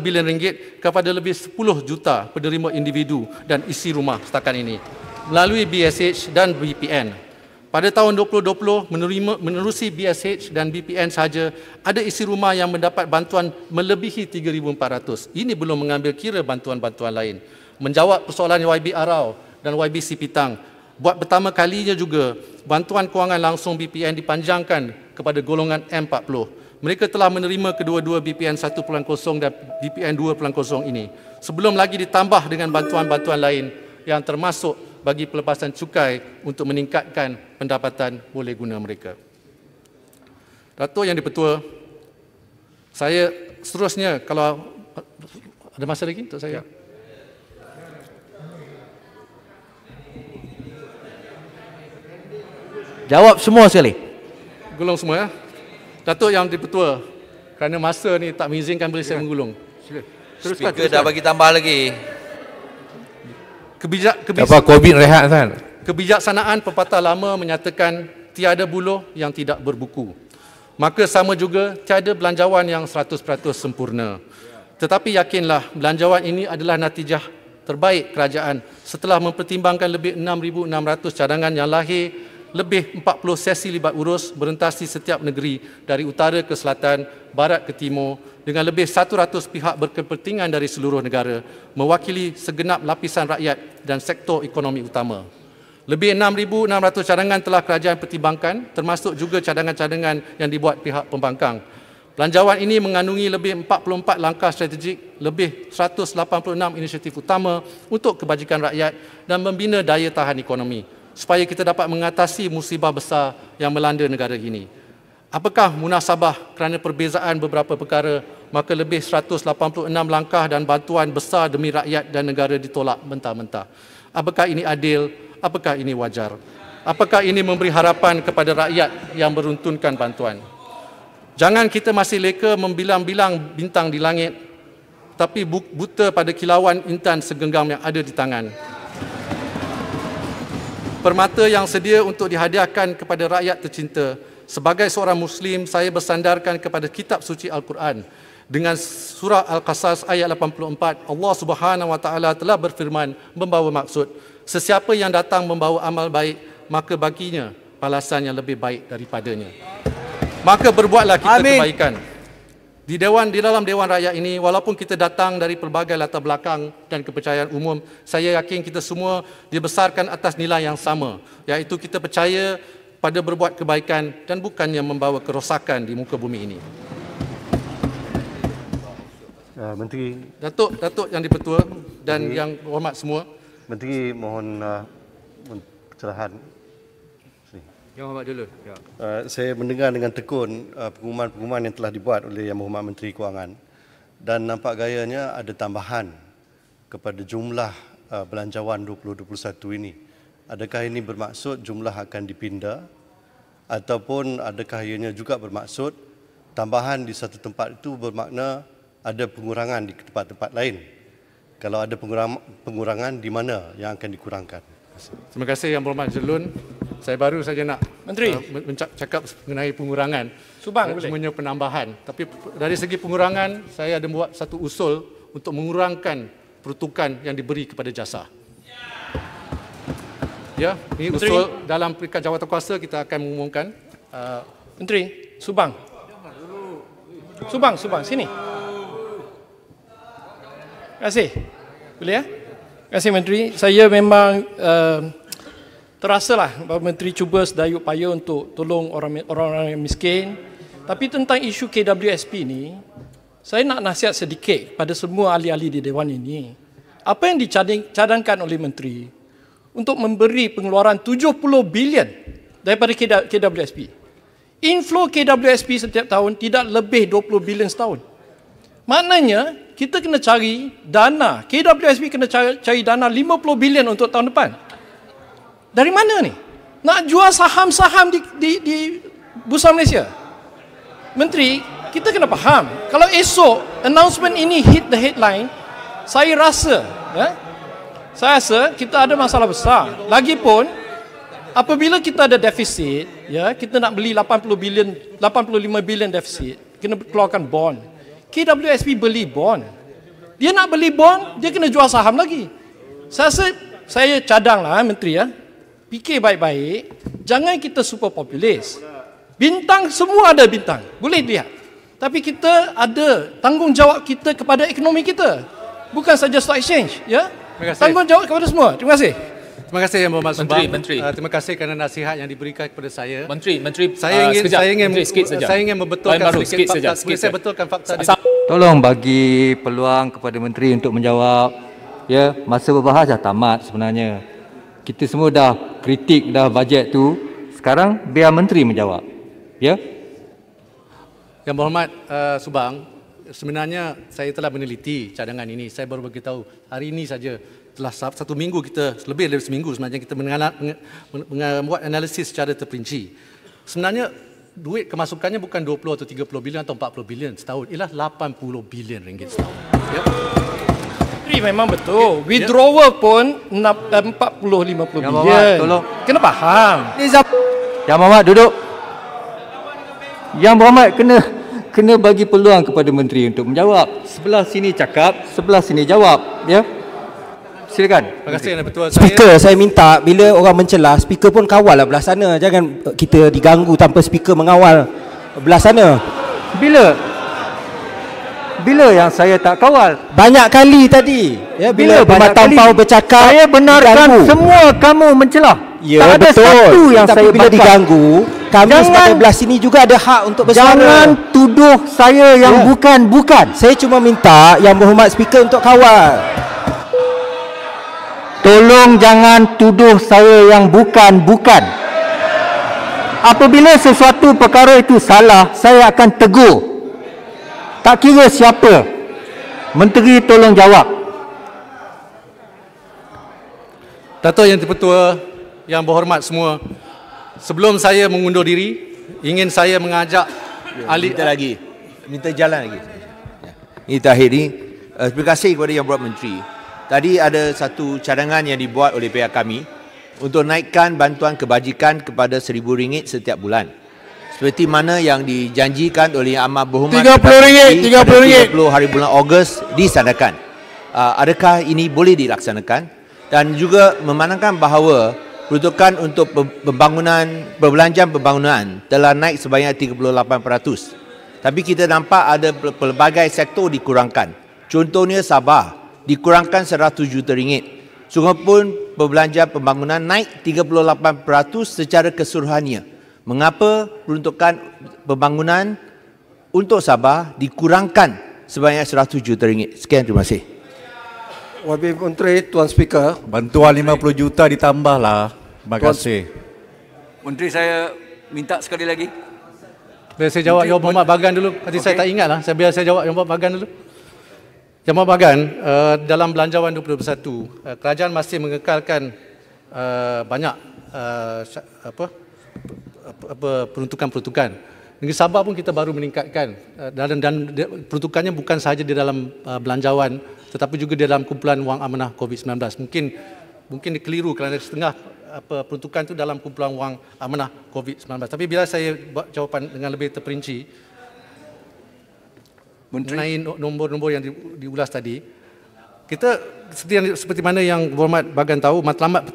bilion ringgit kepada lebih 10 juta penerima individu dan isi rumah setakat ini melalui BSH dan BPN. Pada tahun 2020, menerusi BSH dan BPN sahaja, ada isi rumah yang mendapat bantuan melebihi 3,400. Ini belum mengambil kira bantuan-bantuan lain. Menjawab persoalan YB Arau dan YB Sipitang, buat pertama kalinya juga, bantuan kewangan langsung BPN dipanjangkan kepada golongan M40. Mereka telah menerima kedua-dua BPN 1.0 dan BPN 2.0 ini. Sebelum lagi ditambah dengan bantuan-bantuan lain yang termasuk bagi pelepasan cukai untuk meningkatkan pendapatan boleh guna mereka. Datuk Yang di-Pertua, saya seterusnya, kalau ada masa lagi untuk saya. Jawab semua sekali. Gulung semua ya. Datuk Yang di-Pertua, kerana masa ni tak mengizinkan boleh saya menggulung. Teruskan. Speaker dah bagi tambah lagi. COVID rehat kan? Kebijaksanaan pepatah lama menyatakan tiada buluh yang tidak berbuku. Maka sama juga tiada belanjawan yang 100% sempurna. Tetapi yakinlah belanjawan ini adalah natijah terbaik kerajaan setelah mempertimbangkan lebih 6,600 cadangan yang lahir, lebih 40 sesi libat urus berentasi setiap negeri dari utara ke selatan, barat ke timur, dengan lebih 100 pihak berkepentingan dari seluruh negara, mewakili segenap lapisan rakyat dan sektor ekonomi utama. Lebih 6,600 cadangan telah kerajaan pertimbangkan, termasuk juga cadangan-cadangan yang dibuat pihak pembangkang. Belanjawan ini mengandungi lebih 44 langkah strategik, lebih 186 inisiatif utama untuk kebajikan rakyat dan membina daya tahan ekonomi, supaya kita dapat mengatasi musibah besar yang melanda negara ini. Apakah munasabah kerana perbezaan beberapa perkara, maka lebih 186 langkah dan bantuan besar demi rakyat dan negara ditolak mentah-mentah? Apakah ini adil? Apakah ini wajar? Apakah ini memberi harapan kepada rakyat yang beruntunkan bantuan? Jangan kita masih leka membilang-bilang bintang di langit, tapi buta pada kilauan intan segenggam yang ada di tangan. Permata yang sedia untuk dihadiahkan kepada rakyat tercinta. Sebagai seorang Muslim, saya bersandarkan kepada kitab suci Al-Quran. Dengan surah Al-Qasas ayat 84, Allah Subhanahu Wa Taala telah berfirman membawa maksud, sesiapa yang datang membawa amal baik, maka baginya balasan yang lebih baik daripadanya. Maka berbuatlah kita kebaikan. Di dalam Dewan Rakyat ini, walaupun kita datang dari pelbagai latar belakang dan kepercayaan umum, saya yakin kita semua dibesarkan atas nilai yang sama, iaitu kita percaya pada berbuat kebaikan dan bukannya membawa kerosakan di muka bumi ini. Menteri, Datuk Yang di-Pertua dan Yang Berhormat semua. Menteri mohon pencerahan. Yang Hormat dulu. Ya. Saya mendengar dengan tekun pengumuman-pengumuman yang telah dibuat oleh Yang Berhormat Menteri Kewangan, dan nampak gayanya ada tambahan kepada jumlah belanjawan 2021 ini. Adakah ini bermaksud jumlah akan dipindah, ataupun adakah ianya juga bermaksud tambahan di satu tempat itu bermakna ada pengurangan di tempat-tempat lain? Kalau ada pengurangan, di mana yang akan dikurangkan? Terima kasih Yang Berhormat Jelun. Saya baru saja nak Menteri cakap mengenai pengurangan. Subang boleh. Semuanya penambahan. Tapi dari segi pengurangan, saya ada membuat satu usul untuk mengurangkan peruntukan yang diberi kepada jasa. Ya, ini Menteri, usul dalam peringkat jawatankuasa kita akan mengumumkan. Menteri, Subang. Subang, sini. Terima kasih. Boleh ya? Terima kasih Menteri. Saya memang terasalah bahawa Menteri cuba sedaya upaya untuk tolong orang-orang yang miskin. Tapi tentang isu KWSP ni, saya nak nasihat sedikit pada semua ahli-ahli di Dewan ini. Apa yang dicadangkan oleh Menteri untuk memberi pengeluaran 70 bilion daripada KWSP. Inflow KWSP setiap tahun tidak lebih 20 bilion setahun. Maknanya, kita kena cari dana, KWSP kena cari dana 50 bilion untuk tahun depan. Dari mana ni? Nak jual saham-saham di Bursa Malaysia? Menteri, kita kena faham. Kalau esok announcement ini hit the headline, saya rasa kita ada masalah besar. Lagipun, apabila kita ada defisit, kita nak beli 85 bilion defisit, kena keluarkan bond. KWSP beli bond. Dia nak beli bond, dia kena jual saham lagi. Saya cadanglah Menteri, fikir baik-baik, jangan kita super populis. Bintang, semua ada bintang, boleh lihat. Tapi kita ada tanggungjawab kita kepada ekonomi kita. Bukan saja stock exchange, tanggungjawab kepada semua. Terima kasih. Terima kasih Yang Berhormat Subang. Menteri. Terima kasih kerana nasihat yang diberikan kepada saya. Menteri, saya ingin membetulkan sikit fakta. Saya betulkan fakta. Tolong bagi peluang kepada Menteri untuk menjawab. Masa berbahas dah tamat sebenarnya. Kita semua dah kritik dah bajet tu. Sekarang biar Menteri menjawab. Yang Berhormat Subang, sebenarnya saya telah meneliti cadangan ini. Saya baru beritahu hari ini saja. Telah 1 minggu kita, lebih dari seminggu sebenarnya kita membuat analisis secara terperinci. Sebenarnya duit kemasukannya bukan 20 atau 30 bilion atau 40 bilion setahun. Ialah 80 bilion ringgit setahun. Memang betul. Withdrawal pun 40-50 bilion. Tolong. Kena faham. Yang Berhormat duduk. Yang Berhormat kena bagi peluang kepada Menteri untuk menjawab. Sebelah sini cakap, sebelah sini jawab. Silakan. Terima kasih Yang Betul. Speaker, saya minta bila orang mencela, speaker pun kawal lah belah sana. Jangan kita diganggu tanpa speaker mengawal belah sana. Bila yang saya tak kawal? Banyak kali tadi. Bila Berhormat Tampau bercakap, saya benarkan diganggu. Semua kamu mencelah. Tak ada betul. Satu yang tapi saya bila diganggu, kami sebagai belah sini juga ada hak untuk bersuara. Jangan tuduh saya yang bukan. Saya cuma minta Yang Berhormat speaker untuk kawal. Tolong jangan tuduh saya yang bukan. Apabila sesuatu perkara itu salah, saya akan tegur. Tak kira siapa. Menteri tolong jawab. Dato' Yang Terpetua, Yang Berhormat semua, sebelum saya mengundur diri, ingin saya mengajak ahli... Minta jalan lagi. Ini terakhir ni. Terima kasih kepada Yang Berhormat Menteri. Tadi ada satu cadangan yang dibuat oleh pihak kami untuk naikkan bantuan kebajikan kepada RM1,000 setiap bulan. Seperti mana yang dijanjikan oleh Yang Amat Berhormat RM30. 30 hari bulan Ogos disadakan. Adakah ini boleh dilaksanakan? Dan juga memandangkan bahawa peruntukan untuk perbelanjaan pembangunan telah naik sebanyak 38%. Tapi kita nampak ada pelbagai sektor dikurangkan. Contohnya Sabah dikurangkan RM100 juta. Sungguhpun perbelanjaan pembangunan naik 38% secara keseluruhannya. Mengapa peruntukan pembangunan untuk Sabah dikurangkan sebanyak RM100 juta? Sekian, terima kasih. Wakil Menteri, Tuan Speaker. Bantuan 50 juta ditambahlah. Terima kasih. Menteri, saya minta sekali lagi. Biar saya jawab Yang Berhormat Bagan dulu. Nanti saya tak ingat lah. Biar saya jawab Yang Berhormat Bagan dulu. Yang Berhormat Bagan, dalam Belanjawan 2021, kerajaan masih mengekalkan banyak peruntukan-peruntukan. Negeri Sabah pun kita baru meningkatkan dan peruntukannya bukan sahaja di dalam belanjawan tetapi juga di dalam kumpulan wang amanah COVID-19. Mungkin keliru kerana setengah peruntukan itu dalam kumpulan wang amanah COVID-19. Tapi bila saya buat jawapan dengan lebih terperinci mengenai nombor-nombor yang diulas tadi, kita seperti mana Yang Berhormat Bagan tahu, matlamat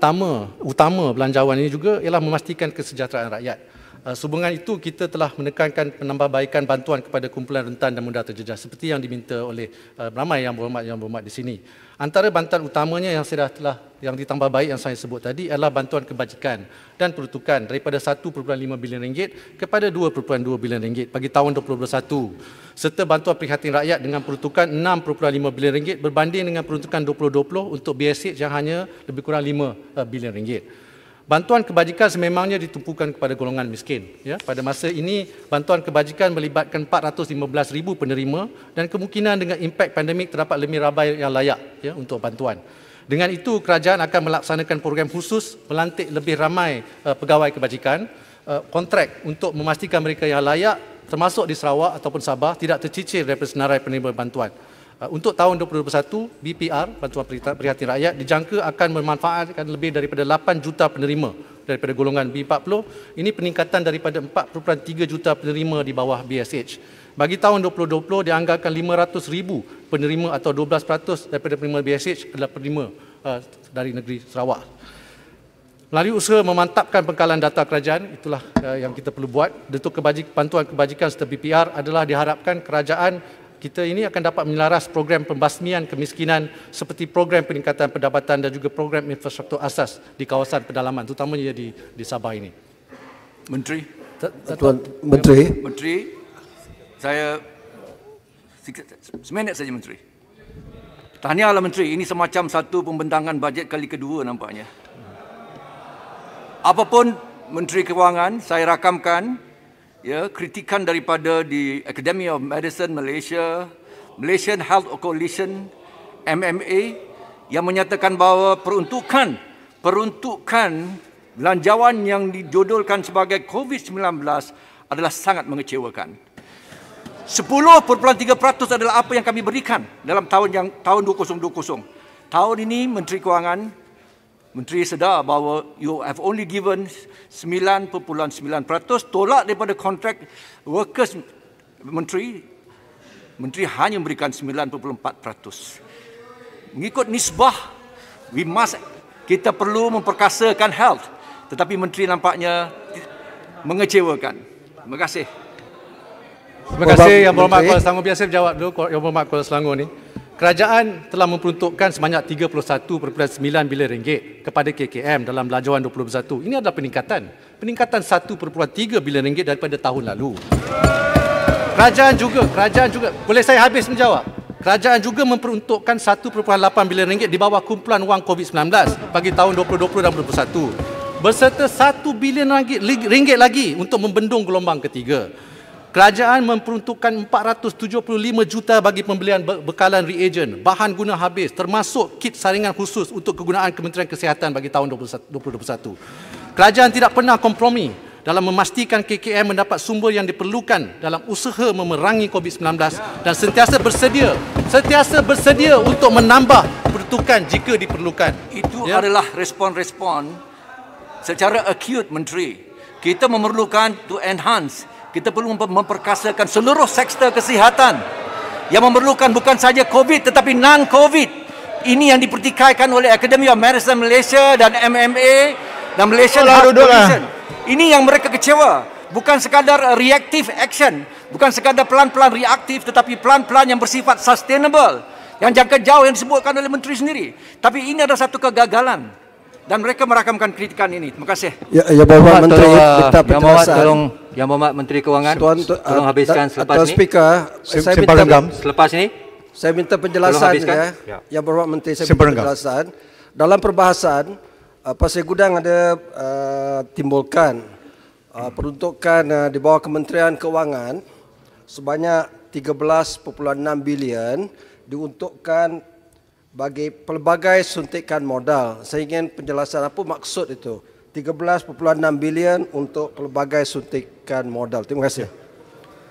utama belanjawan ini juga ialah memastikan kesejahteraan rakyat. Sehubungan itu, kita telah menekankan penambahbaikan bantuan kepada kumpulan rentan dan mudah terjejas seperti yang diminta oleh ramai yang berhormat di sini. Antara bantuan utamanya yang ditambah baik yang saya sebut tadi adalah bantuan kebajikan dan peruntukan daripada 1.5 bilion ringgit kepada 2.2 bilion ringgit bagi tahun 2021, serta bantuan prihatin rakyat dengan peruntukan 6.5 bilion ringgit berbanding dengan peruntukan 2020 untuk BSH yang hanya lebih kurang 5 bilion ringgit. Bantuan kebajikan sememangnya ditumpukan kepada golongan miskin. Ya, pada masa ini, bantuan kebajikan melibatkan 415,000 penerima dan kemungkinan dengan impak pandemik terdapat lebih ramai yang layak ya, untuk bantuan. Dengan itu, kerajaan akan melaksanakan program khusus melantik lebih ramai pegawai kebajikan, kontrak untuk memastikan mereka yang layak termasuk di Sarawak ataupun Sabah tidak tercicir daripada senarai penerima bantuan. Untuk tahun 2021, BPR, Bantuan Prihatin Rakyat, dijangka akan memanfaatkan lebih daripada 8 juta penerima daripada golongan B40. Ini peningkatan daripada 4.3 juta penerima di bawah BSH. Bagi tahun 2020, dianggarkan 500,000 penerima atau 12% daripada penerima BSH adalah penerima dari negeri Sarawak. Melalui usaha memantapkan pengkalan data kerajaan, itulah yang kita perlu buat. Bentuk bantuan kebajikan serta BPR adalah diharapkan kerajaan kita ini akan dapat menyelaras program pembasmian kemiskinan seperti program peningkatan pendapatan dan juga program infrastruktur asas di kawasan pedalaman, terutamanya di Sabah ini. Menteri. Tuan Menteri. Menteri, saya seminit saja Menteri. Tahniahlah Menteri, ini semacam satu pembentangan bajet kali kedua nampaknya. Apapun Menteri Kewangan, saya rakamkan ya, kritikan daripada di Academy of Medicine Malaysia, Malaysian Health Coalition, MMA, yang menyatakan bahawa peruntukan belanjawan yang dijodolkan sebagai COVID-19 adalah sangat mengecewakan. 10.3% adalah apa yang kami berikan dalam tahun 2020. Tahun ini Menteri Kewangan, Menteri sedar bahawa you have only given 9.9%, tolak daripada kontrak workers. Menteri hanya memberikan 9.4%. Mengikut nisbah, kita perlu memperkasakan health, tetapi Menteri nampaknya mengecewakan. Terima kasih. Terima kasih Yang Berhormat Kuala Selangor. Biasa jawab dulu Yang Berhormat Kuala Selangor ni. Kerajaan telah memperuntukkan sebanyak 31.9 bilion ringgit kepada KKM dalam belanjawan 2021. Ini adalah peningkatan 1.3 bilion ringgit daripada tahun lalu. Kerajaan juga, boleh saya habis menjawab? Kerajaan juga memperuntukkan 1.8 bilion ringgit di bawah kumpulan wang COVID-19 bagi tahun 2020 dan 2021. Berserta 1 bilion ringgit lagi untuk membendung gelombang ketiga. Kerajaan memperuntukkan 475 juta bagi pembelian bekalan reagen, bahan guna habis termasuk kit saringan khusus untuk kegunaan Kementerian Kesihatan bagi tahun 2021. Kerajaan tidak pernah kompromi dalam memastikan KKM mendapat sumber yang diperlukan dalam usaha memerangi COVID-19 dan sentiasa bersedia untuk menambah peruntukan jika diperlukan. Itu adalah respon-respon secara acute Menteri. Kita memerlukan to enhance. Kita perlu memperkasakan seluruh sektor kesihatan yang memerlukan bukan saja COVID tetapi non-COVID. Ini yang dipertikaikan oleh Academy of Medicine Malaysia dan MMA dan Malaysian Health Coalition. Ini yang mereka kecewa. Bukan sekadar reactive action, bukan sekadar pelan-pelan reaktif tetapi pelan-pelan yang bersifat sustainable, yang jangka jauh yang disebutkan oleh Menteri sendiri. Tapi ini adalah satu kegagalan dan mereka merakamkan kritikan ini. Terima kasih. Ya Bapak Menteri, minta penjelasan. Yang Berhormat Menteri Kewangan, tolong habiskan selepas ini. Speaker, selepas ini. Saya minta penjelasan ya. Yang Berhormat Menteri, saya minta penjelasan. Dalam perbahasan, Pasir Gudang ada timbulkan peruntukan di bawah Kementerian Kewangan sebanyak 13.6 bilion diuntukkan bagi pelbagai suntikan modal. Saya ingin penjelasan apa maksud itu. 13.6 bilion untuk pelbagai suntikan modal. Terima kasih.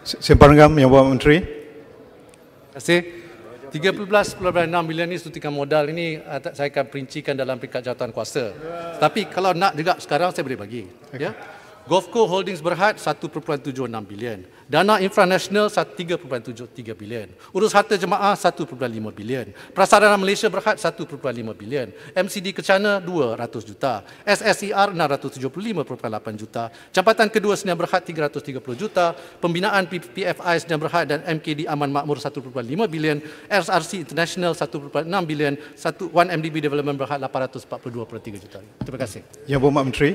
Simpanggam Yang Berhormat Menteri. Terima kasih. 13.6 bilion ini suntikan modal ini saya akan perincikan dalam peringkat jawatan kuasa. Tapi kalau nak juga sekarang saya boleh bagi. Ya. Gofco Holdings Berhad 1.76 bilion. Dana Infranasional 3.73 bilion. Urus Harta Jemaah 1.5 bilion. Prasarana Malaysia Berhad 1.5 bilion. MCD Kecana 200 juta. SSER 675.8 juta. Jambatan Kedua Sdn Berhad 330 juta. Pembinaan PFI Sdn Berhad dan MKD Aman Makmur 1.5 bilion. SRC International 1.6 bilion. 1MDB Development Berhad 842.3 juta. Terima kasih. Yang Berhormat Menteri.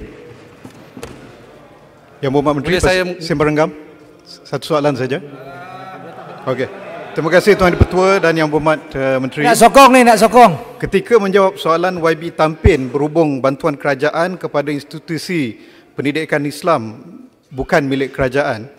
Yang Berhormat Menteri, Semberenggam. Satu soalan saja. Okey. Terima kasih Tuan Di-Pertua dan Yang Berhormat Menteri. Nak sokong ni, nak sokong. Ketika menjawab soalan YB Tampin berhubung bantuan kerajaan kepada institusi pendidikan Islam bukan milik kerajaan,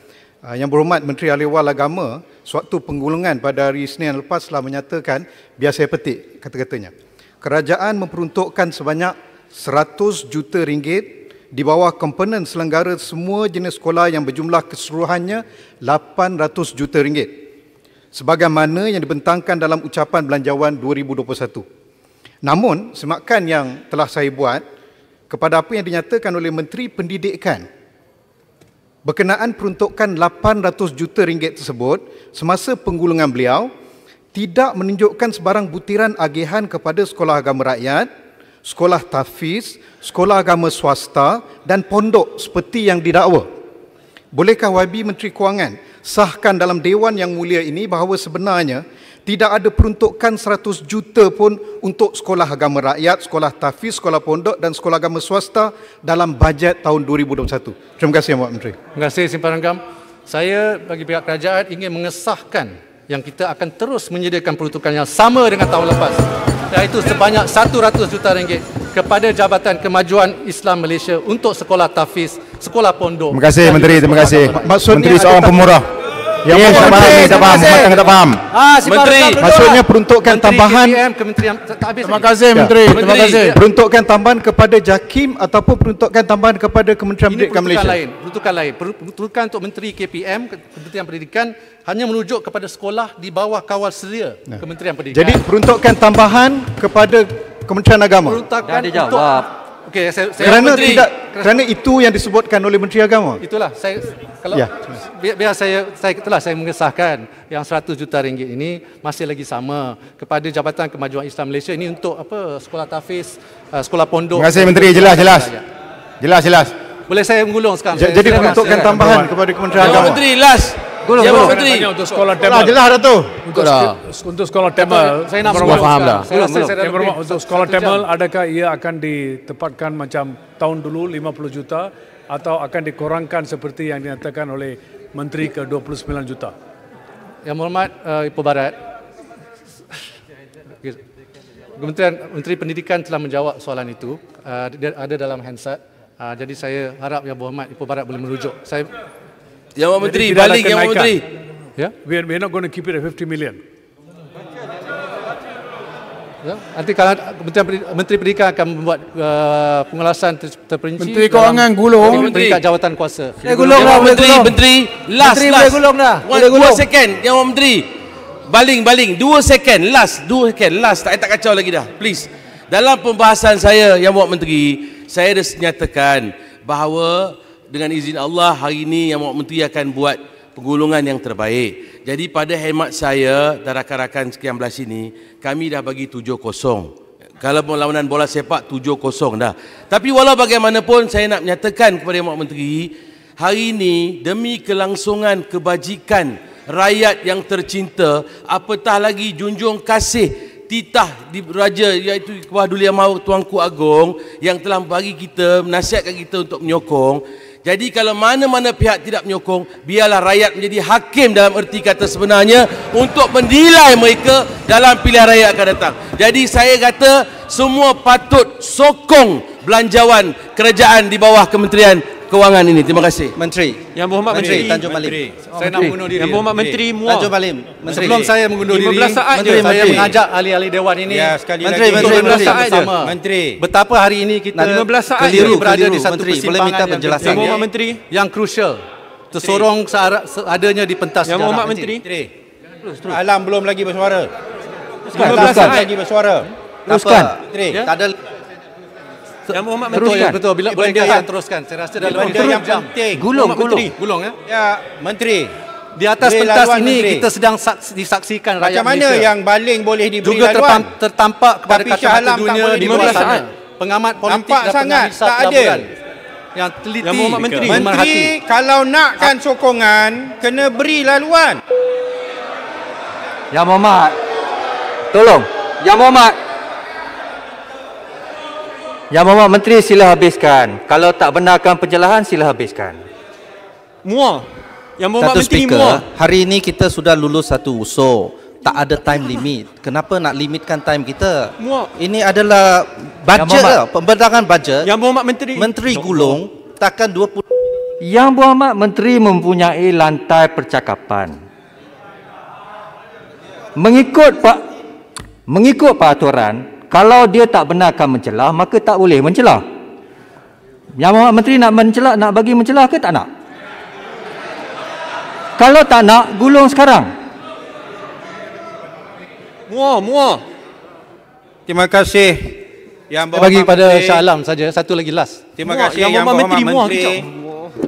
Yang Berhormat Menteri Ahli-Wal Agama sewaktu penggulungan pada hari Isnin lepas telah menyatakan, biar saya petik kata-katanya, kerajaan memperuntukkan sebanyak 100 juta ringgit di bawah komponen selenggara semua jenis sekolah yang berjumlah keseluruhannya 800 juta ringgit sebagaimana yang dibentangkan dalam ucapan belanjawan 2021. Namun, semakan yang telah saya buat kepada apa yang dinyatakan oleh Menteri Pendidikan berkenaan peruntukan 800 juta ringgit tersebut semasa penggulungan beliau tidak menunjukkan sebarang butiran agihan kepada sekolah agama rakyat, sekolah tahfiz, sekolah agama swasta dan pondok seperti yang didakwa. Bolehkah YB Menteri Kewangan sahkan dalam Dewan yang mulia ini bahawa sebenarnya tidak ada peruntukan 100 juta pun untuk sekolah agama rakyat, sekolah tahfiz, sekolah pondok dan sekolah agama swasta dalam bajet tahun 2021. Terima kasih Yang Berhormat Menteri. Terima kasih Simpananggam. Saya bagi pihak kerajaan ingin mengesahkan yang kita akan terus menyediakan peruntukan yang sama dengan tahun lepas, iaitu sebanyak 100 juta ringgit kepada Jabatan Kemajuan Islam Malaysia untuk sekolah tahfiz, sekolah pondok. Terima kasih Menteri, terima kasih. Menteri seorang pemurah. Yang tak faham, tak faham. Menteri, maksudnya peruntukan tambahan. Terima kasih Menteri. Terima kasih. Peruntukan tambahan kepada JAKIM ataupun peruntukan tambahan kepada Kementerian Pendidikan Malaysia. Peruntukan lain. Peruntukan untuk Menteri KPM, Kementerian Pendidikan, hanya merujuk kepada sekolah di bawah kawal selia Kementerian Pendidikan. Jadi peruntukan tambahan kepada Kementerian Agama. Peruntukan untuk okey, kerana itu yang disebutkan oleh Menteri Agama. Itulah saya kalau biar saya mengesahkan yang 100 juta ringgit ini masih lagi sama kepada Jabatan Kemajuan Islam Malaysia ini untuk apa? Sekolah tahfiz, sekolah pondok. Terima kasih Menteri, jelas. Boleh saya menggulung sekarang? Jadi peruntukan tambahan kepada Kementerian Agama. Menteri last. Gulung. Menteri Untuk sekolah Temal. Jelas dah tu. Untuk sekolah Temal. Saya nak faham dah. Untuk sekolah Temal, adakah ia akan ditempatkan macam tahun dulu 50 juta atau akan dikurangkan seperti yang dinyatakan oleh Menteri ke 29 juta? Yang Berhormat Ipoh Barat, Menteri Pendidikan telah menjawab soalan itu. Dia ada dalam Hansard. Jadi saya harap Yang Berhormat Ipoh Barat boleh merujuk. Yang Menteri, balik Yang Menteri. Ya? We're not going to keep it at 50 million. Ya, nanti kalau Menteri Pendidikan akan membuat pengulasan terperinci. Menteri Kewangan gulung. Peringkat jawatan kuasa. Gulung lah, Menteri. Last. Boleh gulung dah. Boleh gulung. 2 second, Yang Menteri. Baling. 2 second. Last. 2 second. Last. Tak kacau lagi dah. Please. Dalam pembahasan saya, Yang Berhormat Menteri, saya dah nyatakan bahawa dengan izin Allah, hari ini Yang Berhormat Menteri akan buat penggulungan yang terbaik. Jadi pada hemat saya dan rakan-rakan sekian belas ini, kami dah bagi 7-0. Kalau perlawanan bola sepak 7-0 dah. Tapi walau bagaimanapun, saya nak menyatakan kepada Yang Berhormat Menteri, hari ini demi kelangsungan kebajikan rakyat yang tercinta, apatah lagi junjung kasih titah di Raja iaitu Ketua Duli Yang Maha Tuanku Agong yang telah bagi kita, menasihatkan kita untuk menyokong. Jadi kalau mana-mana pihak tidak menyokong, biarlah rakyat menjadi hakim dalam erti kata sebenarnya untuk menilai mereka dalam pilihan raya akan datang. Jadi saya kata semua patut sokong belanjawan kerajaan di bawah Kementerian Kewangan ini. Terima kasih. Menteri. Yang Berhormat Menteri Tanjung Malim. Saya nak mengundur diri. Yang Berhormat Menteri Muar Tanjung Malim. Sebelum saya mengundur diri, 15 saat Menteri, saya mengajak ahli-ahli Dewan ini. Ya, sekali Menteri, lagi. Menteri, bersama. Menteri. Betapa hari ini kita 15 saat keliru berada di satu Menteri. persimpangan Boleh minta penjelasan. yang Berhormat Menteri. Yang krusial. Tersorong seadanya di pentas Yang sejarah. Berhormat Menteri. Alam belum lagi bersuara. 15 saat lagi bersuara. Teruskan. Menteri. Ya? Tak ada Yang Berhormat Betul, Menteri. betul. Bila boleh saya teruskan. Saya rasa dalam benda yang penting. Gulung ya. Ya, Menteri. Di atas pentas ini kita sedang disaksikan rakyat Malaysia. Macam mana yang baling boleh diberi juga laluan? tertampak kepada kacamata dunia di luar sana. Pengamat politik nampak dan sangat penganalisa tak adil. Yang teliti. Yang Berhormat Menteri. Menteri kalau nakkan sokongan kena beri laluan. Yang Berhormat. Tolong. Yang Berhormat. Yang Berhormat Menteri sila habiskan. Kalau tak benarkan penjelasan sila habiskan. Yang Berhormat Menteri hari ini kita sudah lulus satu usul. Tak ada time limit. Kenapa nak limitkan time kita? Ini adalah bajet, pembentangan bajet. Yang Berhormat Menteri. Menteri Gulung takkan 20. Yang Berhormat Menteri mempunyai lantai percakapan. Mengikut peraturan, kalau dia tak benarkan mencelah, maka tak boleh mencelah. Yang Berhormat Menteri nak mencelah, nak bagi mencelah ke tak nak? Kalau tak nak, gulung sekarang. Terima kasih. Yang Saya bagi pada Shah Alam saja. Satu lagi last. Terima kasih Yang Berhormat Menteri.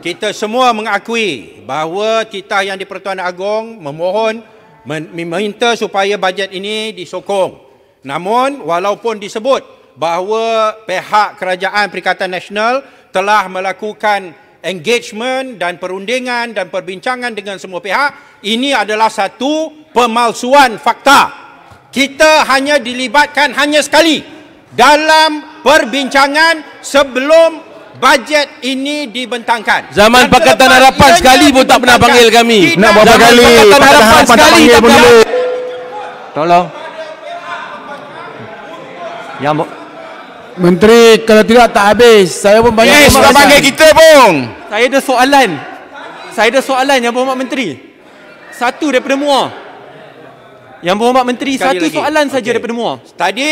Kita semua mengakui bahawa titah yang di Pertuan Agong memohon meminta supaya bajet ini disokong. Namun walaupun disebut bahawa pihak Kerajaan Perikatan Nasional telah melakukan engagement dan perundingan dan perbincangan dengan semua pihak, ini adalah satu pemalsuan fakta. Kita hanya dilibatkan hanya sekali dalam perbincangan sebelum bajet ini dibentangkan. Zaman Pakatan Harapan sekali pun tak pernah panggil kami. Nak berapa kali Pakatan Harapan sekali tak pernah. Tolong. Yang Menteri kalau tidak tak habis. Saya pun banyak. Yes, tak panggil kita pun. Saya ada soalan Yang Berhormat Menteri. Satu daripada MUA. Yang Berhormat Menteri, Sekali satu lagi. soalan saja daripada MUA. Tadi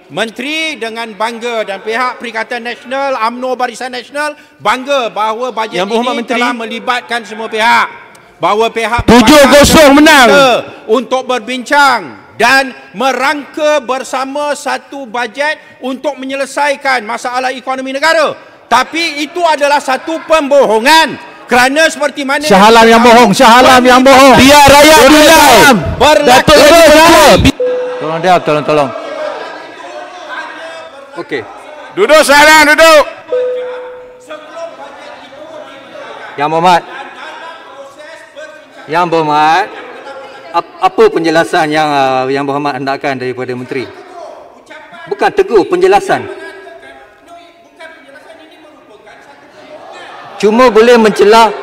Menteri dengan bangga dan pihak Perikatan Nasional, UMNO Barisan Nasional bangga bahawa bajet Yang Berhormat ini Menteri telah melibatkan semua pihak. Bahawa pihak 7-0 menang untuk berbincang dan merangka bersama satu bajet untuk menyelesaikan masalah ekonomi negara. Tapi itu adalah satu pembohongan. Kerana seperti mana Shah Alam yang bohong, Shah Alam yang bohong. Biar rakyat menilai. Datuk tolong. Okey. Duduk sekarang, duduk. Yang Berhormat, apa penjelasan yang Berhormat hendakkan daripada Menteri? Bukan tegur, penjelasan. Cuma boleh mencelah.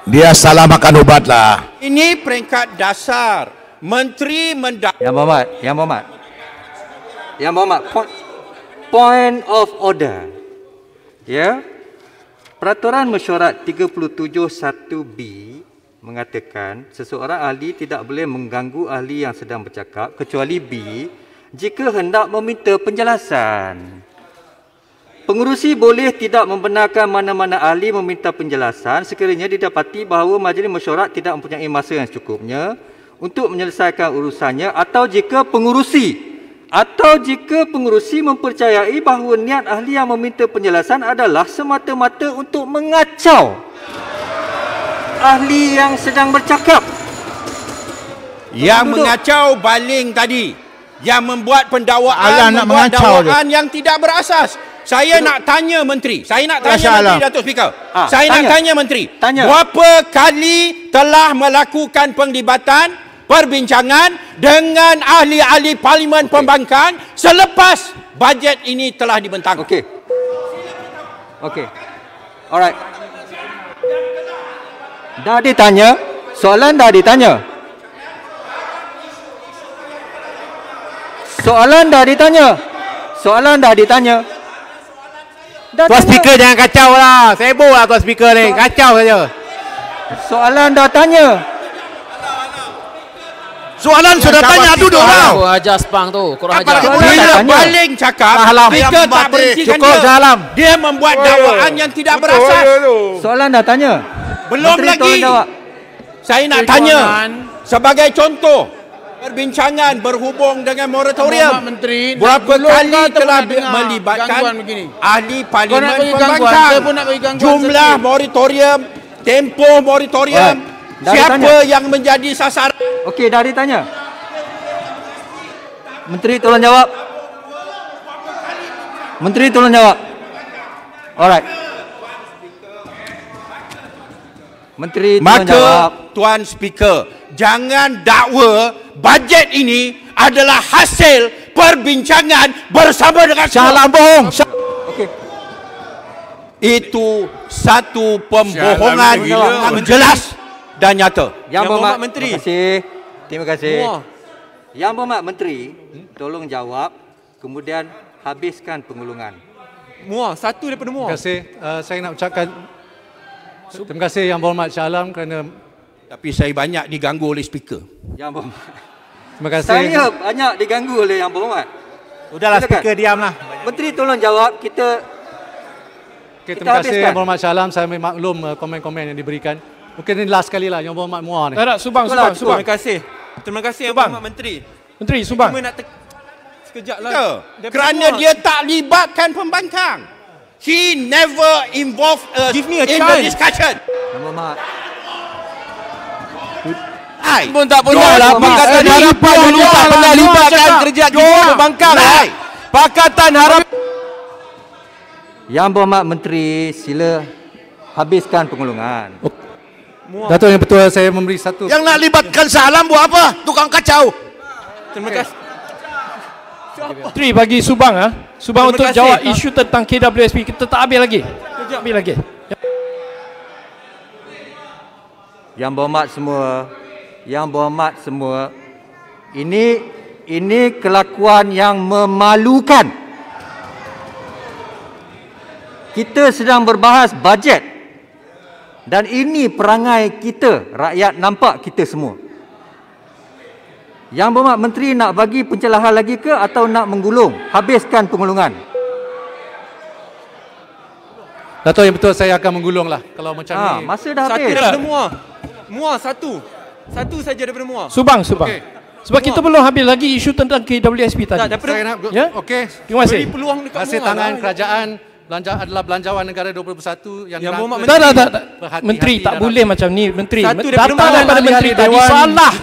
Dia salah makan ubat lah. Ini peringkat dasar. Menteri Yang Berhormat, point of order. Ya. Peraturan Mesyuarat 37(1)B mengatakan seseorang ahli tidak boleh mengganggu ahli yang sedang bercakap kecuali B jika hendak meminta penjelasan. Pengerusi boleh tidak membenarkan mana-mana ahli meminta penjelasan sekiranya didapati bahawa majlis mesyuarat tidak mempunyai masa yang secukupnya untuk menyelesaikan urusannya atau jika pengerusi mempercayai bahawa niat ahli yang meminta penjelasan adalah semata-mata untuk mengacau ahli yang sedang bercakap. Yang mengacau baling tadi, yang membuat pendakwaan yang tidak berasas. Saya nak tanya Menteri. Saya nak tanya Menteri, Datuk Speaker. Nak tanya Menteri. Berapa kali telah melakukan penglibatan, perbincangan dengan ahli-ahli Parlimen Pembangkang selepas bajet ini telah dibentangkan? Okey. Alright. Dah ditanya. Soalan dah ditanya. Tuan Speaker jangan kacau lah. Sibuk lah Tuan Speaker ni. Kacau saja. Soalan dah tanya. Soalan sudah tanya, duduk lah. Ajar spang tu. Korang ajar. Bila baling cakap, Speaker tak berhentikan dia. Dia membuat dakwaan yang tidak berasas. Soalan dah tanya. Belum lagi. Saya nak tanya sebagai contoh perbincangan berhubung dengan moratorium. Menteri, berapa kali telah melibatkan ahli parlimen pembangkang. Jumlah moratorium, tempoh moratorium, siapa yang menjadi sasaran. Okey, dah ditanya. Menteri tolong jawab. Menteri tolong jawab. Alright. Menteri tolong jawab. Tuan Speaker, jangan dakwa bajet ini adalah hasil perbincangan bersama dengan Shah Alam bohong. Okey. Itu satu pembohongan yang jelas dan nyata. Yang Berhormat Menteri. Terima kasih. Yang Berhormat Menteri, tolong jawab, kemudian habiskan pengulungan. Satu daripada Terima kasih. Saya nak ucapkan terima kasih Yang Berhormat Shah Alam kerana tapi saya banyak diganggu oleh speaker. Yang Berhormat. Terima kasih. Saya banyak diganggu oleh Yang Berhormat. Sudahlah speaker diamlah. Menteri tolong jawab, kita terima kasih Yang Berhormat Shah Alam. Saya maklum komen-komen yang diberikan. Mungkin ini last kali lah Yang Berhormat Muar ni. Subang. Terima kasih. Terima kasih Yang Berhormat Menteri. Menteri Subang. Cuma nak sekejap lah. Kerana dia tak libatkan pembangkang. He never involved us in the discussion. Yang Berhormat. Pun tak pernah Pakatan Harapan dulu tak pernah libatkan kerja kita pembangkang. Pakatan Harapan. Yang Berhormat Menteri, sila habiskan pengulungan. Datuk yang betul, saya memberi satu. Yang nak libatkan Shah Alam buat apa? Tukang kacau. Terima kasih. Menteri bagi Subang Subang untuk jawab isu tentang KWSP. Kita tak habis lagi. Habis lagi. Yang Berhormat semua, ini kelakuan yang memalukan. Kita sedang berbahas bajet. Dan ini perangai kita, rakyat nampak kita semua. Yang Berhormat Menteri nak bagi pencerahan lagi ke atau nak menggulung? Habiskan pengulungan. Datuk yang betul, saya akan menggulung lah kalau macam ni. Masa dah habis. Satu daripada Muar. Satu saja daripada Muar. Subang. Okay. Sebab kita belum habis lagi isu tentang KWSP tadi. Saya nak, okey. Terima kasih. Beri peluang dekat Hasil Muar tangan lah. kerajaan adalah belanjawan negara 2021 yang tak. Menteri tak boleh macam ni. Menteri datang daripada Menteri tadi salah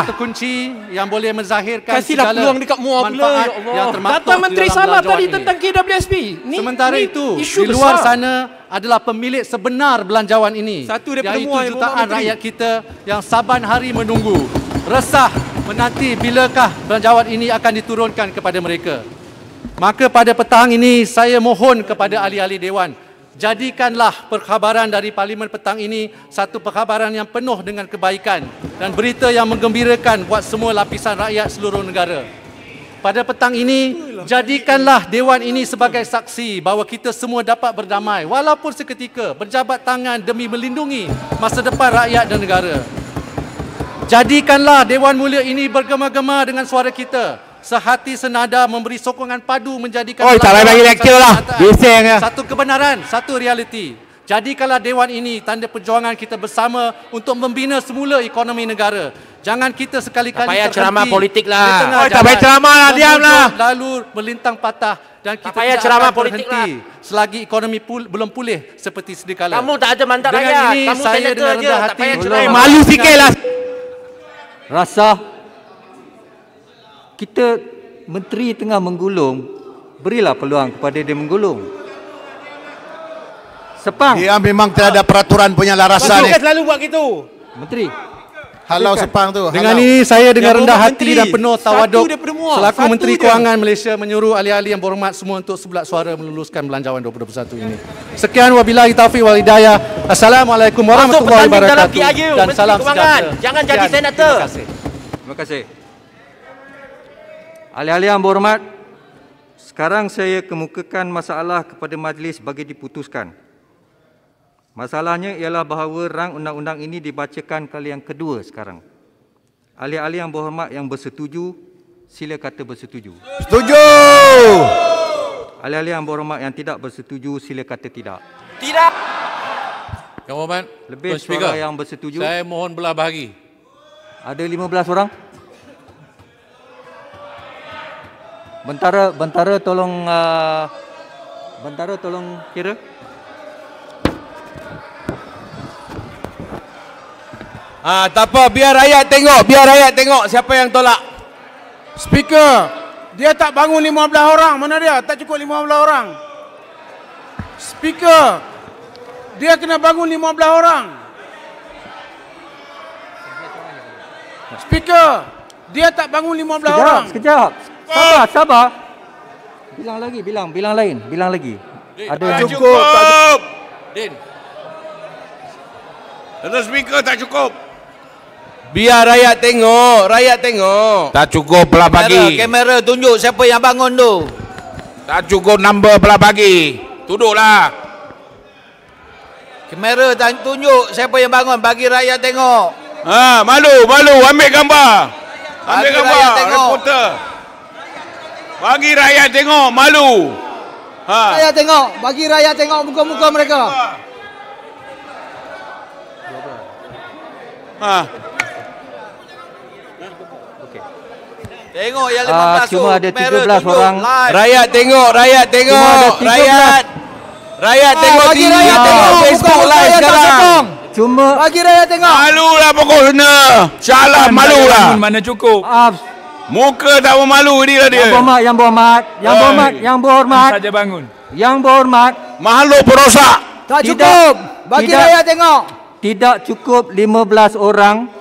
satu kunci yang boleh menzahirkan kasihlah peluang dekat Muar pula, ya Allah. yang termaktub datang Menteri salah tadi ini. tentang KWSP ni. Sementara itu isu di luar besar. sana adalah pemilik sebenar belanjawan ini, satu daripada iaitu jutaan rakyat kita yang saban hari menunggu resah menanti bilakah belanjawan ini akan diturunkan kepada mereka. Maka pada petang ini saya mohon kepada ahli-ahli Dewan, jadikanlah perkhabaran dari Parlimen petang ini satu perkhabaran yang penuh dengan kebaikan dan berita yang menggembirakan buat semua lapisan rakyat seluruh negara. Pada petang ini, jadikanlah Dewan ini sebagai saksi bahawa kita semua dapat berdamai walaupun seketika, berjabat tangan demi melindungi masa depan rakyat dan negara. Jadikanlah Dewan Mulia ini bergema-gema dengan suara kita, sehati senada memberi sokongan padu menjadikan tak payah bagi lecture lah. Bising ya. Satu kebenaran, satu realiti. Jadikanlah Dewan ini tanda perjuangan kita bersama untuk membina semula ekonomi negara. Jangan kita sekali-kali tak payah ceramah politik lah. Tak payah ceramah lah, diamlah. Lalu melintang patah dan kita tak payah ceramah politik lah. Selagi ekonomi belum pulih seperti sedia kala. Kamu tak ada mandat rakyat. Dengan ini kamu saya dengan rendah hati malu sikitlah. Rasa kita menteri tengah menggulung, berilah peluang kepada dia menggulung. Sepang. Dia memang terhadap peraturan punya larasa ni. Selalu buat gitu. Menteri. Halau Sepang tu. Dengan ini saya dengan rendah hati dan penuh tawaduk selaku Menteri Kewangan Malaysia menyuruh ahli-ahli yang berhormat semua untuk sebelah suara meluluskan belanjawan 2021 ini. Sekian wabillahi taufiq wal hidayah. Assalamualaikum warahmatullahi wabarakatuh. Dan salam sejahtera. Jangan jadi senator. Terima kasih. Terima kasih. Ahli-ahli yang berhormat, sekarang saya kemukakan masalah kepada majlis bagi diputuskan. Masalahnya ialah bahawa rang undang-undang ini dibacakan kali yang kedua sekarang. Ahli-ahli yang berhormat yang bersetuju, sila kata bersetuju. Setuju. Ahli-ahli yang berhormat yang tidak bersetuju, sila kata tidak. Tidak. Yang Berhormat, lebih suara yang bersetuju. Saya mohon belah bahagi. Ada 15 orang? Bentara tolong Bentara tolong kira. Tak apa, biar rakyat tengok siapa yang tolak. Speaker, dia tak bangun 15 orang. Mana dia? Tak cukup 15 orang. Speaker, dia kena bangun 15 orang. Speaker, dia tak bangun 15 orang. Sekejap. Sabar. Bilang lagi. Ada yang cukup. Din. Tuan Speaker, tak cukup. Biar rakyat tengok. Tak cukup belah bagi. Kamera tunjuk siapa yang bangun tu. Tak cukup number belah bagi. Duduklah. Kamera tunjuk siapa yang bangun, bagi rakyat tengok. Malu. Ambil gambar. Bagi rakyat tengok. Reporter. Bagi rakyat tengok, malu. Rakyat tengok, bagi rakyat tengok muka-muka mereka. Tengok yang 15 tu. Cuma ada 13 orang. Rakyat tengok. Rakyat tengok. Bagi rakyat tengok. Facebook live sekarang. Cuma bagi rakyat tengok. Malulah pokok sana. Syalah malulah. Mana cukup. Muka tak malu dia. Yang berhormat. Saja bangun. Yang berhormat. Makhluk perosak. Tak cukup. Bagi rakyat tengok. Tidak cukup 15 orang.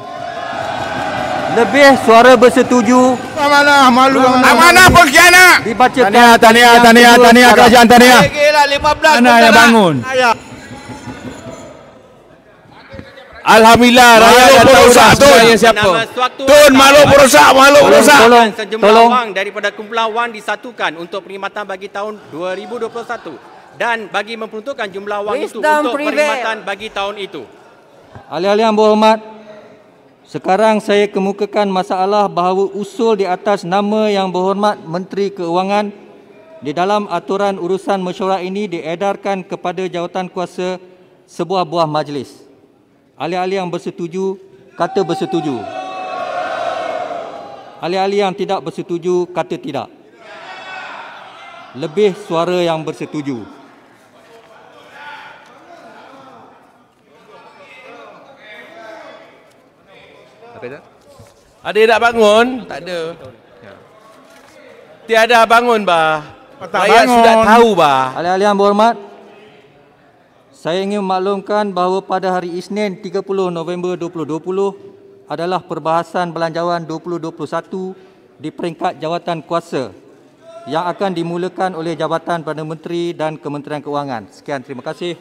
Lebih suara bersetuju. Amanah malu. Amanah pengkhianat. Dibacakan. Tahniah kerajaan tahniah. Bagilah 15 mana yang bangun. Alhamdulillah rakyat dah tahu dah siapa. Tun makhluk perosak. Sejumlah wang daripada kumpulan wang disatukan untuk perkhidmatan bagi tahun 2021 dan bagi memperuntukkan jumlah wang itu untuk perkhidmatan bagi tahun itu. Ahli-ahli yang berhormat, sekarang saya kemukakan masalah bahawa usul di atas nama Yang Berhormat Menteri Keuangan di dalam aturan urusan mesyuarat ini diedarkan kepada jawatankuasa sebuah buah majlis. Ahli-ahli yang bersetuju kata bersetuju. Ahli-ahli yang tidak bersetuju kata tidak. Lebih suara yang bersetuju. Ada yang nak bangun? Tak ada. Tiada bangun, bah. Rakyat sudah tahu, bah. Ahli-ahli yang berhormat, saya ingin memaklumkan bahawa pada hari Isnin 30 November 2020 adalah perbahasan belanjawan 2021 di peringkat jawatan kuasa yang akan dimulakan oleh Jabatan Perdana Menteri dan Kementerian Keuangan. Sekian, terima kasih.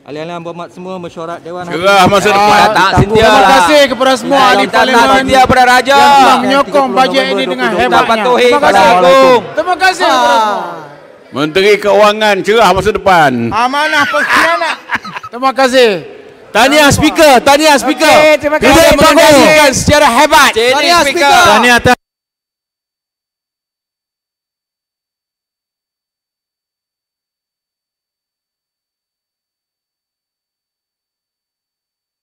Ahli-ahli yang berhormat semua, mesyuarat Dewan. Cerah masa depan. Terima kasih kepada semua ahli parlimen Setia pada raja yang telah menyokong bajet ini dengan hebatnya. Terima kasih. Terima kasih kepada semua. Menteri Keuangan cerah masa depan. Amanah pengkhianat. Terima kasih. Tahniah speaker. Okey, terima kasih. Kita menyaksikan secara hebat. Tahniah speaker. Tahniah.